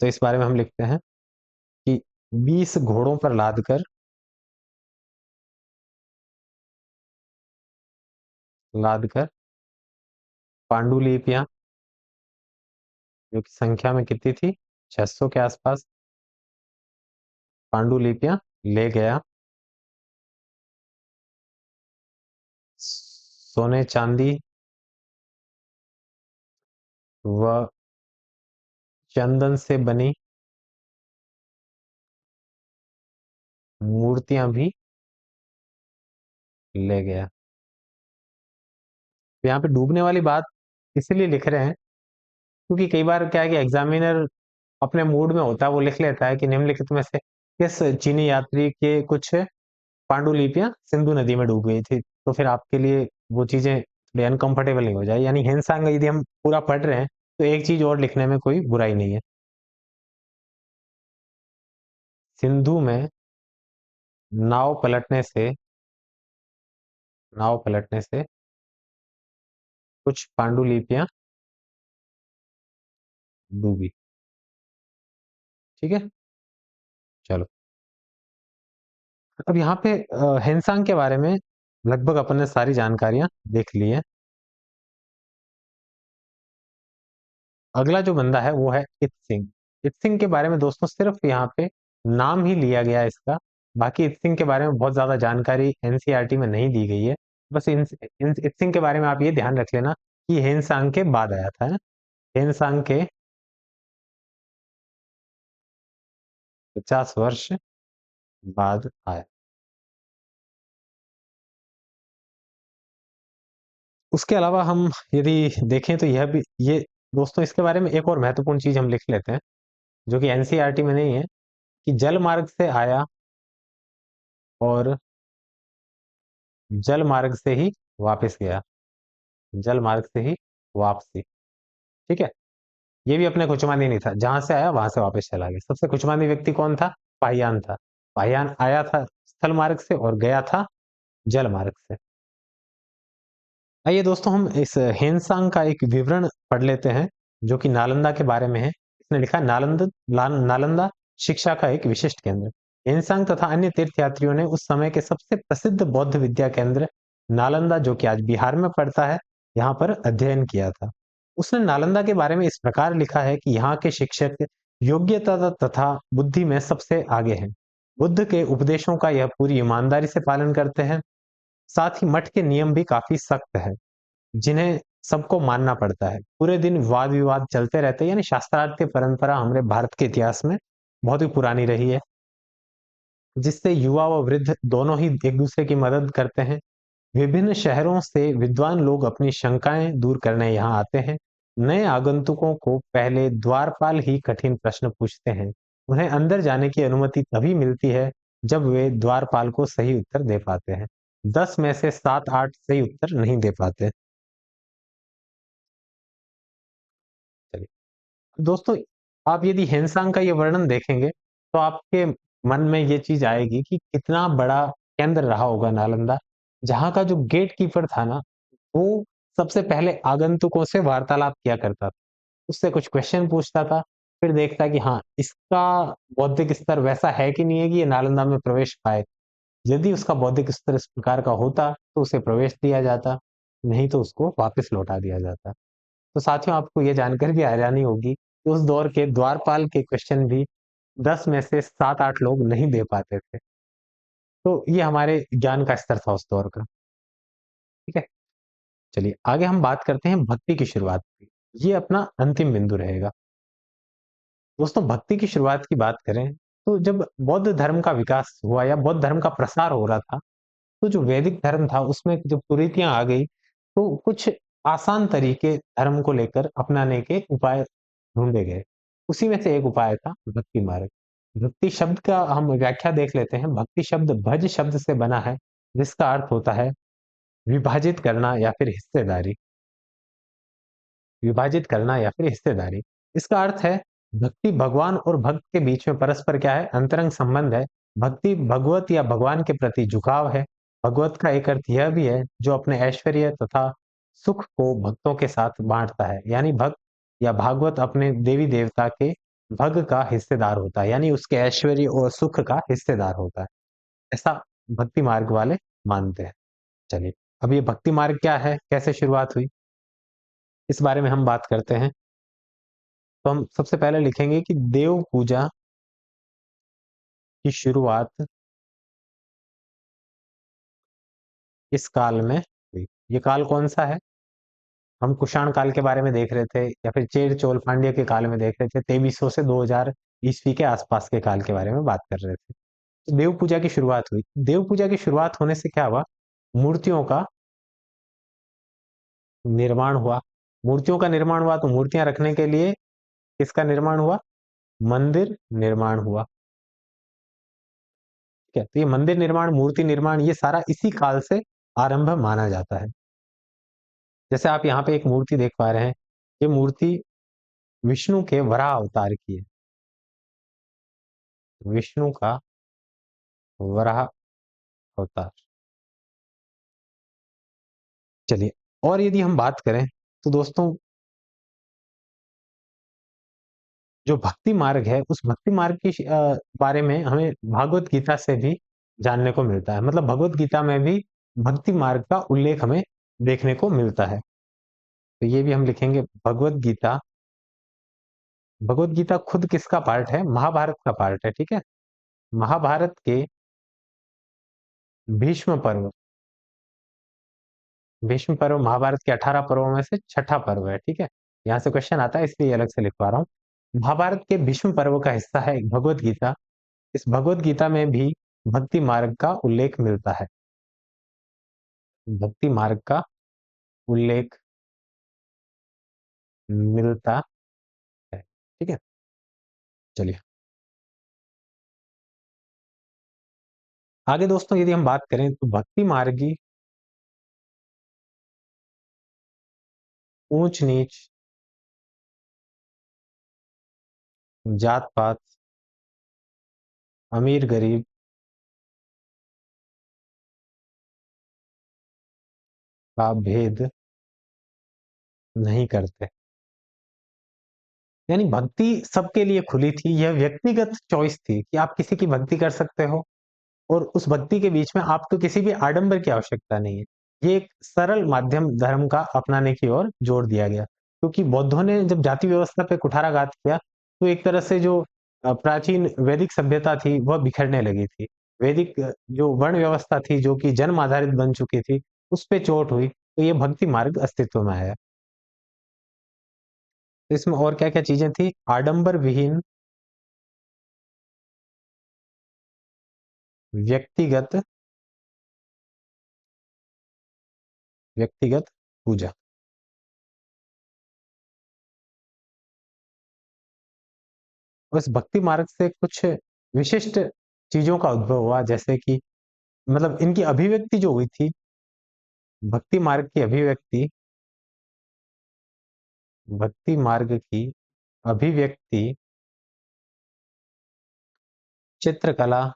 तो इस बारे में हम लिखते हैं कि 20 घोड़ों पर लादकर पांडुलिपियां, जो कि संख्या में कितनी थी, 600 के आसपास पांडुलिपियां ले गया। सोने चांदी व चंदन से बनी मूर्तियां भी ले गया। तो यहाँ पे डूबने वाली बात इसलिए लिख रहे हैं क्योंकि कई बार क्या है कि एग्जामिनर अपने मूड में होता है, वो लिख लेता है कि निम्नलिखित में से किस चीनी यात्री के कुछ पांडुलिपियां सिंधु नदी में डूब गई थी। तो फिर आपके लिए वो चीजें थोड़ी अनकंफर्टेबल नहीं हो जाए, यानी हिंसांग यदि हम पूरा पढ़ रहे हैं तो एक चीज और लिखने में कोई बुराई नहीं है। सिंधु में नाव पलटने से नाव पलटने से कुछ पांडुलिपियां डूबी। ठीक है, चलो। अब यहाँ पे हिंसांग के बारे में लगभग अपन ने सारी जानकारियां देख ली है। अगला जो बंदा है वो है इत सिंह। इत सिंह के बारे में दोस्तों सिर्फ यहाँ पे नाम ही लिया गया है इसका, बाकी इत सिंह के बारे में बहुत ज्यादा जानकारी एनसीईआरटी में नहीं दी गई है। बस इत सिंह के बारे में आप ये ध्यान रख लेना कि हेनसांग के बाद आया था। हेनसांग के 50 वर्ष बाद आया। उसके अलावा हम यदि देखें तो यह भी ये दोस्तों इसके बारे में एक और महत्वपूर्ण चीज हम लिख लेते हैं जो कि एनसीईआरटी में नहीं है, कि जल मार्ग से आया और जल मार्ग से ही वापस गया। जल मार्ग से ही वापसी। ठीक है, ये भी अपने कुचमांदी नहीं था, जहां से आया वहां से वापस चला गया। सबसे कुचमांदी व्यक्ति कौन था? पाहियान था। पाहियान आया था स्थल मार्ग से और गया था जल मार्ग से। आइए दोस्तों हम इस हेनसांग का एक विवरण पढ़ लेते हैं जो कि नालंदा के बारे में है। इसने लिखा नालंदा शिक्षा का एक विशिष्ट केंद्र। हेनसांग तथा अन्य तीर्थयात्रियों ने उस समय के सबसे प्रसिद्ध बौद्ध विद्या केंद्र नालंदा, जो कि आज बिहार में पड़ता है, यहाँ पर अध्ययन किया था। उसने नालंदा के बारे में इस प्रकार लिखा है कि यहाँ के शिक्षक योग्यता तथा बुद्धि में सबसे आगे हैं। बुद्ध के उपदेशों का यह पूरी ईमानदारी से पालन करते हैं। साथ ही मठ के नियम भी काफी सख्त है जिन्हें सबको मानना पड़ता है। पूरे दिन वाद विवाद चलते रहते हैं, यानी शास्त्रार्थ की परंपरा हमारे भारत के इतिहास में बहुत ही पुरानी रही है, जिससे युवा व वृद्ध दोनों ही एक दूसरे की मदद करते हैं। विभिन्न शहरों से विद्वान लोग अपनी शंकाएं दूर करने यहाँ आते हैं। नए आगंतुकों को पहले द्वारपाल ही कठिन प्रश्न पूछते हैं। उन्हें अंदर जाने की अनुमति तभी मिलती है जब वे द्वारपाल को सही उत्तर दे पाते हैं। 10 में से 7-8 सही उत्तर नहीं दे पाते। चलिए दोस्तों, आप यदि हेनसांग का ये वर्णन देखेंगे तो आपके मन में ये चीज आएगी कि कितना बड़ा केंद्र रहा होगा नालंदा, जहां का जो गेट कीपर था ना, वो सबसे पहले आगंतुकों से वार्तालाप किया करता था, उससे कुछ क्वेश्चन पूछता था, फिर देखता है कि हाँ, इसका बौद्धिक स्तर वैसा है कि नहीं है कि ये नालंदा में प्रवेश पाए। यदि उसका बौद्धिक स्तर इस प्रकार का होता, तो उसे प्रवेश दिया जाता, नहीं तो उसको वापस लौटा दिया जाता। तो साथियों, आपको ये जानकर भी हैरानी होगी कि उस दौर के द्वारपाल के क्वेश्चन भी 10 में से 7-8 लोग नहीं दे पाते थे। तो ये हमारे ज्ञान का स्तर था उस दौर का, ठीक है? चलिए आगे हम बात करते हैं भक्ति की शुरुआत की। ये अपना अंतिम बिंदु रहेगा। दोस्तों, भक्ति की शुरुआत की बात करें, तो जब बौद्ध धर्म का विकास हुआ या बौद्ध धर्म का प्रसार हो रहा था, तो जो वैदिक धर्म था उसमें जब कुरीतियाँ आ गई, तो कुछ आसान तरीके धर्म को लेकर अपनाने के उपाय ढूँढे गए। उसी में से एक उपाय था भक्ति मार्ग। भक्ति शब्द का हम व्याख्या देख लेते हैं। भक्ति शब्द भज शब्द से बना है, जिसका अर्थ होता है विभाजित करना या फिर हिस्सेदारी। विभाजित करना या फिर हिस्सेदारी। इसका अर्थ है भक्ति भगवान और भक्त के बीच में परस्पर क्या है? अंतरंग संबंध है। भक्ति भगवत या भगवान के प्रति झुकाव है। भगवत का एक अर्थ यह भी है जो अपने ऐश्वर्य तथा सुख को भक्तों के साथ बाँटता है। यानी भक्त या भागवत अपने देवी देवता के भग का हिस्सेदार होता है, यानी उसके ऐश्वर्य और सुख का हिस्सेदार होता है। ऐसा भक्ति मार्ग वाले मानते हैं। चलिए, अब ये भक्ति मार्ग क्या है? कैसे शुरुआत हुई? इस बारे में हम बात करते हैं। तो हम सबसे पहले लिखेंगे कि देव पूजा की शुरुआत इस काल में हुई। ये काल कौन-सा है? हम कुषाण काल के बारे में देख रहे थे या फिर चेर चोल पांड्य के काल में देख रहे थे। 2300 से 2000 ईस्वी के आसपास के काल के बारे में बात कर रहे थे। तो देव पूजा की शुरुआत हुई। देव पूजा की शुरुआत होने से क्या हुआ? मूर्तियों का निर्माण हुआ। मूर्तियों का निर्माण हुआ तो मूर्तियाँ रखने के लिए किसका निर्माण हुआ? मंदिर निर्माण हुआ। ठीक है? तो ये मंदिर निर्माण, मूर्ति निर्माण ये सारा इसी काल से आरंभ माना जाता है। जैसे आप यहाँ पे एक मूर्ति देख पा रहे हैं, ये मूर्ति विष्णु के वराह अवतार की है। विष्णु का वराह अवतार। चलिए, और यदि हम बात करें तो दोस्तों, जो भक्ति मार्ग है उस भक्ति मार्ग की बारे में हमें भागवत गीता से भी जानने को मिलता है। मतलब भगवत गीता में भी भक्ति मार्ग का उल्लेख हमें देखने को मिलता है। तो ये भी हम लिखेंगे भगवत गीता। भगवत गीता खुद किसका पार्ट है? महाभारत का पार्ट है, ठीक है? महाभारत के भीष्म पर्व। भीष्म पर्व महाभारत के 18 पर्वों में से छठा पर्व है, ठीक है? यहाँ से क्वेश्चन आता है इसलिए अलग से लिखवा रहा हूँ। महाभारत के भीष्म पर्व का हिस्सा है भगवत गीता। इस भगवत गीता में भी भक्ति मार्ग का उल्लेख मिलता है। भक्ति मार्ग का उल्लेख मिलता है, ठीक है? चलिए, आगे दोस्तों यदि हम बात करें तो भक्ति मार्गी ऊंच-नीच, जात-पात, अमीर-गरीब का भेद नहीं करते। यानी भक्ति सबके लिए खुली थी। यह व्यक्तिगत चॉइस थी कि आप किसी की भक्ति कर सकते हो और उस भक्ति के बीच में आपको किसी भी आडंबर की आवश्यकता नहीं है। ये एक सरल माध्यम धर्म का अपनाने की ओर जोर दिया गया। क्योंकि बौद्धों ने जब जाति व्यवस्था पे कुठाराघात किया, तो एक तरह से जो प्राचीन वैदिक सभ्यता थी, वह बिखरने लगी थी। वैदिक जो वर्ण व्यवस्था थी, जो कि जन्म आधारित बन चुकी थी, उस पे चोट हुई, तो ये भक्ति मार्ग अस्तित्व में आया। तो इसमें और क्या-क्या चीज़ें थी? आडंबर विहीन व्यक्तिगत व्यक्तिगत पूजा। और इस भक्ति मार्ग से कुछ विशिष्ट चीज़ों का उद्भव हुआ, जैसे कि मतलब इनकी अभिव्यक्ति जो हुई थी, भक्ति मार्ग की अभिव्यक्ति भक्ति मार्ग की अभिव्यक्ति चित्रकला,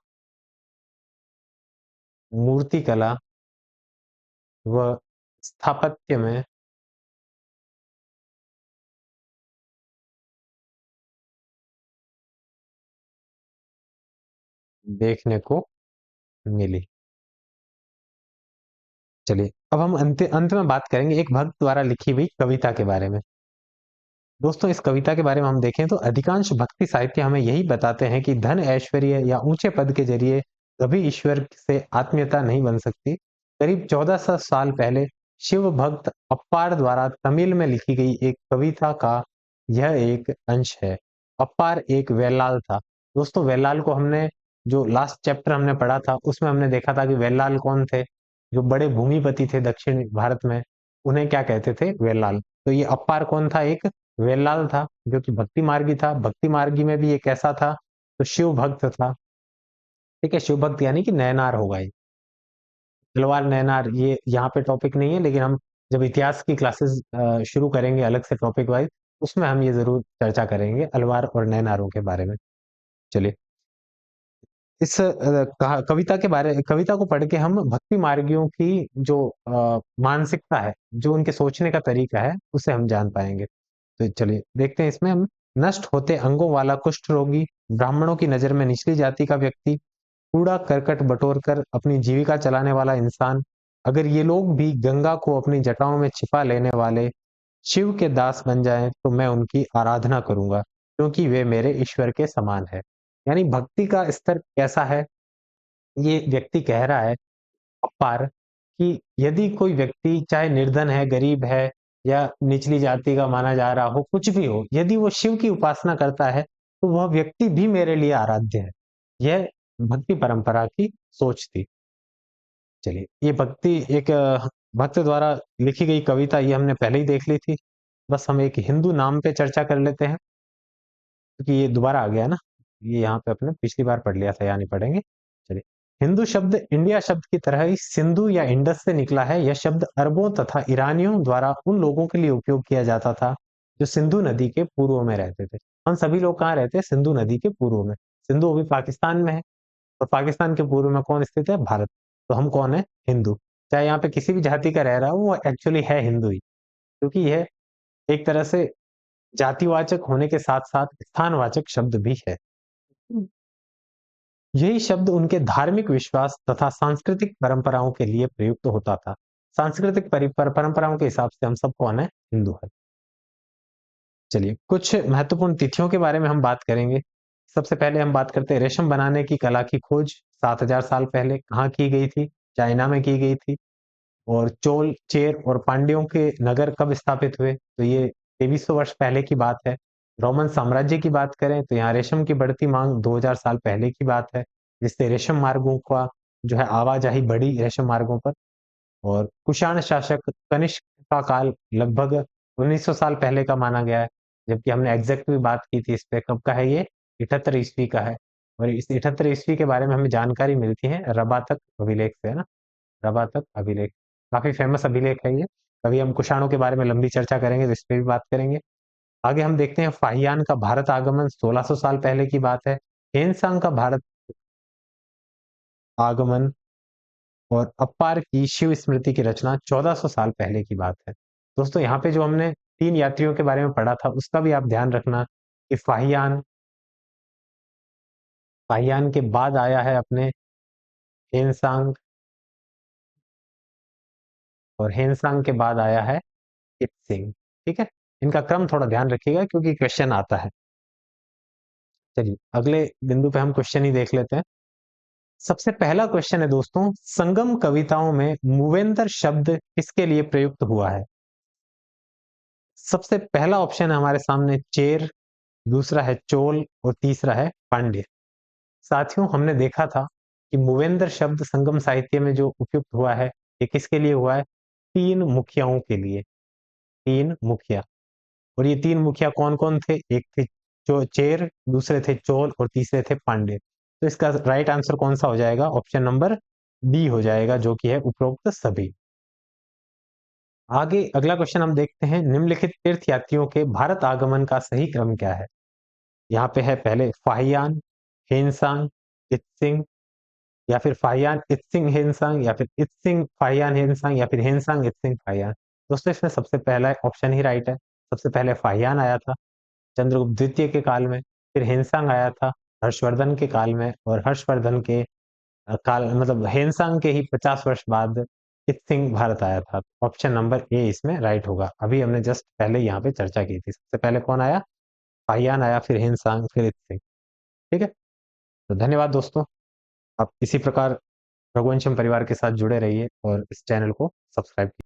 मूर्तिकला व स्थापत्य में देखने को मिली। चलिए अब हम अंत अंत में बात करेंगे एक भक्त द्वारा लिखी हुई कविता के बारे में। दोस्तों इस कविता के बारे में हम देखें तो अधिकांश भक्ति साहित्य हमें यही बताते हैं कि धन ऐश्वर्य या ऊंचे पद के जरिए कभी ईश्वर से आत्मीयता नहीं बन सकती। करीब 1400 साल पहले शिव भक्त अप्पार द्वारा तमिल में लिखी गई एक कविता का यह एक अंश है। अप्पार एक वेलाल था। दोस्तों वेलाल को हमने जो लास्ट चैप्टर हमने पढ़ा था उसमें हमने देखा था कि वेलाल कौन थे, जो बड़े भूमिपति थे दक्षिण भारत में, उन्हें क्या कहते थे, वेलाल। तो ये अप्पार कौन था, एक वेलाल था जो कि भक्ति मार्गी था। भक्ति मार्गी में भी एक ऐसा था तो शिव भक्त था। ठीक है, शिव भक्त यानी कि नैनार होगा ये, तलवार नैनार, ये यहाँ पे टॉपिक नहीं है, लेकिन हम जब इतिहास की क्लासेस शुरू करेंगे अलग से टॉपिक वाइज, उसमें हम ये जरूर चर्चा करेंगे अलवार और नैनारों के बारे में। चलिए इस कविता को पढ़ के हम भक्ति मार्गियों की जो मानसिकता है, जो उनके सोचने का तरीका है, उसे हम जान पाएंगे। तो चलिए देखते हैं इसमें हम। नष्ट होते अंगों वाला कुष्ठ रोगी, ब्राह्मणों की नजर में निचली जाति का व्यक्ति, कूड़ा करकट बटोर कर अपनी जीविका चलाने वाला इंसान, अगर ये लोग भी गंगा को अपनी जटाओं में छिपा लेने वाले शिव के दास बन जाएं तो मैं उनकी आराधना करूंगा, क्योंकि वे मेरे ईश्वर के समान है। यानी भक्ति का स्तर कैसा है, ये व्यक्ति कह रहा है अपार, कि यदि कोई व्यक्ति चाहे निर्धन है, गरीब है, या निचली जाति का माना जा रहा हो, कुछ भी हो, यदि वो शिव की उपासना करता है तो वह व्यक्ति भी मेरे लिए आराध्य है। यह भक्ति परंपरा की सोच थी। चलिए ये भक्ति एक भक्त द्वारा लिखी गई कविता, ये हमने पहले ही देख ली थी। बस हम एक हिंदू नाम पे चर्चा कर लेते हैं, क्योंकि ये दोबारा आ गया ना, ये यहाँ पे अपने पिछली बार पढ़ लिया था, यहाँ नहीं पढ़ेंगे। चलिए, हिंदू शब्द इंडिया शब्द की तरह ही सिंधु या इंडस से निकला है। यह शब्द अरबों तथा ईरानियों द्वारा उन लोगों के लिए उपयोग किया जाता था जो सिंधु नदी के पूर्व में रहते थे। हम सभी लोग कहाँ रहते हैं, सिंधु नदी के पूर्व में। सिंधु अभी पाकिस्तान में है, और पाकिस्तान के पूर्व में कौन स्थित है, भारत। तो हम कौन है, हिंदू। चाहे यहाँ पे किसी भी जाति का रह रहा हो, वो एक्चुअली है हिंदू ही, क्योंकि यह एक तरह से जातिवाचक होने के साथ साथ स्थानवाचक शब्द भी है। यही शब्द उनके धार्मिक विश्वास तथा सांस्कृतिक परंपराओं के लिए प्रयुक्त होता था। सांस्कृतिक परंपराओं के हिसाब से हम सब कौन है, हिंदू है। चलिए कुछ महत्वपूर्ण तिथियों के बारे में हम बात करेंगे। सबसे पहले हम बात करते हैं रेशम बनाने की कला की खोज 7000 साल पहले कहाँ की गई थी, चाइना में की गई थी। और चोल, चेर और पांड्यों के नगर कब स्थापित हुए, तो ये 2300 वर्ष पहले की बात है। रोमन साम्राज्य की बात करें तो यहाँ रेशम की बढ़ती मांग 2000 साल पहले की बात है, जिससे रेशम मार्गों का जो है आवाजाही बढ़ी रेशम मार्गों पर। और कुषाण शासक कनिष्क का काल लगभग 1900 साल पहले का माना गया है, जबकि हमने एग्जैक्ट भी बात की थी इस पे, कब का है ये, 78 ईस्वी का है। और इस 78 ईस्वी के बारे में हमें जानकारी मिलती है रबातक अभिलेख से, है ना, रबातक अभिलेख काफी फेमस अभिलेख है ये। कभी हम कुषाणों के बारे में लंबी चर्चा करेंगे तो इस पे भी बात करेंगे। आगे हम देखते हैं फाहियान का भारत आगमन 1600 साल पहले की बात है। हेनसांग का भारत आगमन और अप्पार की शिव स्मृति की रचना 1400 साल पहले की बात है। दोस्तों यहाँ पे जो हमने 3 यात्रियों के बारे में पढ़ा था उसका भी आप ध्यान रखना कि फाहियान, फाहियान के बाद आया है अपने हेनसांग, और हेनसांग के बाद आया है इत्सिंग। ठीक है, इनका क्रम थोड़ा ध्यान रखिएगा क्योंकि क्वेश्चन आता है। चलिए अगले बिंदु पे हम क्वेश्चन ही देख लेते हैं। सबसे पहला क्वेश्चन है दोस्तों, संगम कविताओं में मूवेंतर शब्द किसके लिए प्रयुक्त हुआ है। सबसे पहला ऑप्शन है हमारे सामने चेर, दूसरा है चोल और तीसरा है पांड्य। साथियों हमने देखा था कि मूवेंतर शब्द संगम साहित्य में जो उपयुक्त हुआ है, ये किसके लिए हुआ है, 3 मुखियाओं के लिए। 3 मुखिया, और ये 3 मुखिया कौन कौन थे, एक थे जो चेर, दूसरे थे चोल और तीसरे थे पांड्य। तो इसका राइट आंसर कौन सा हो जाएगा, ऑप्शन नंबर डी हो जाएगा, जो कि है उपरोक्त सभी। आगे अगला क्वेश्चन हम देखते हैं, निम्नलिखित तीर्थ यात्रियों के भारत आगमन का सही क्रम क्या है। यहाँ पे है पहले फाहियान, हेनसांग, इत्सिंग, या फिर फाहियान इत्सिंग हेनसांग, या फिर इत्सिंग फाहियान हेनसांग, या फिर हेनसांग इत्सिंग फाहियान। दोस्तों इसमें सबसे पहला ऑप्शन ही राइट है। सबसे पहले फाहियान आया था चंद्रगुप्त द्वितीय के काल में, फिर हेनसांग आया था हर्षवर्धन के काल में, और हर्षवर्धन के काल मतलब हेनसांग के ही 50 वर्ष बाद इत्सिंग भारत आया था। ऑप्शन नंबर ए इसमें राइट होगा। अभी हमने जस्ट पहले यहाँ पे चर्चा की थी। सबसे पहले कौन आया? फाहियान आया, फिर हेनसांग, फिर इत्सिंग। ठीक है, तो धन्यवाद दोस्तों। आप इसी प्रकार रघुवंशम परिवार के साथ जुड़े रहिए और इस चैनल को सब्सक्राइब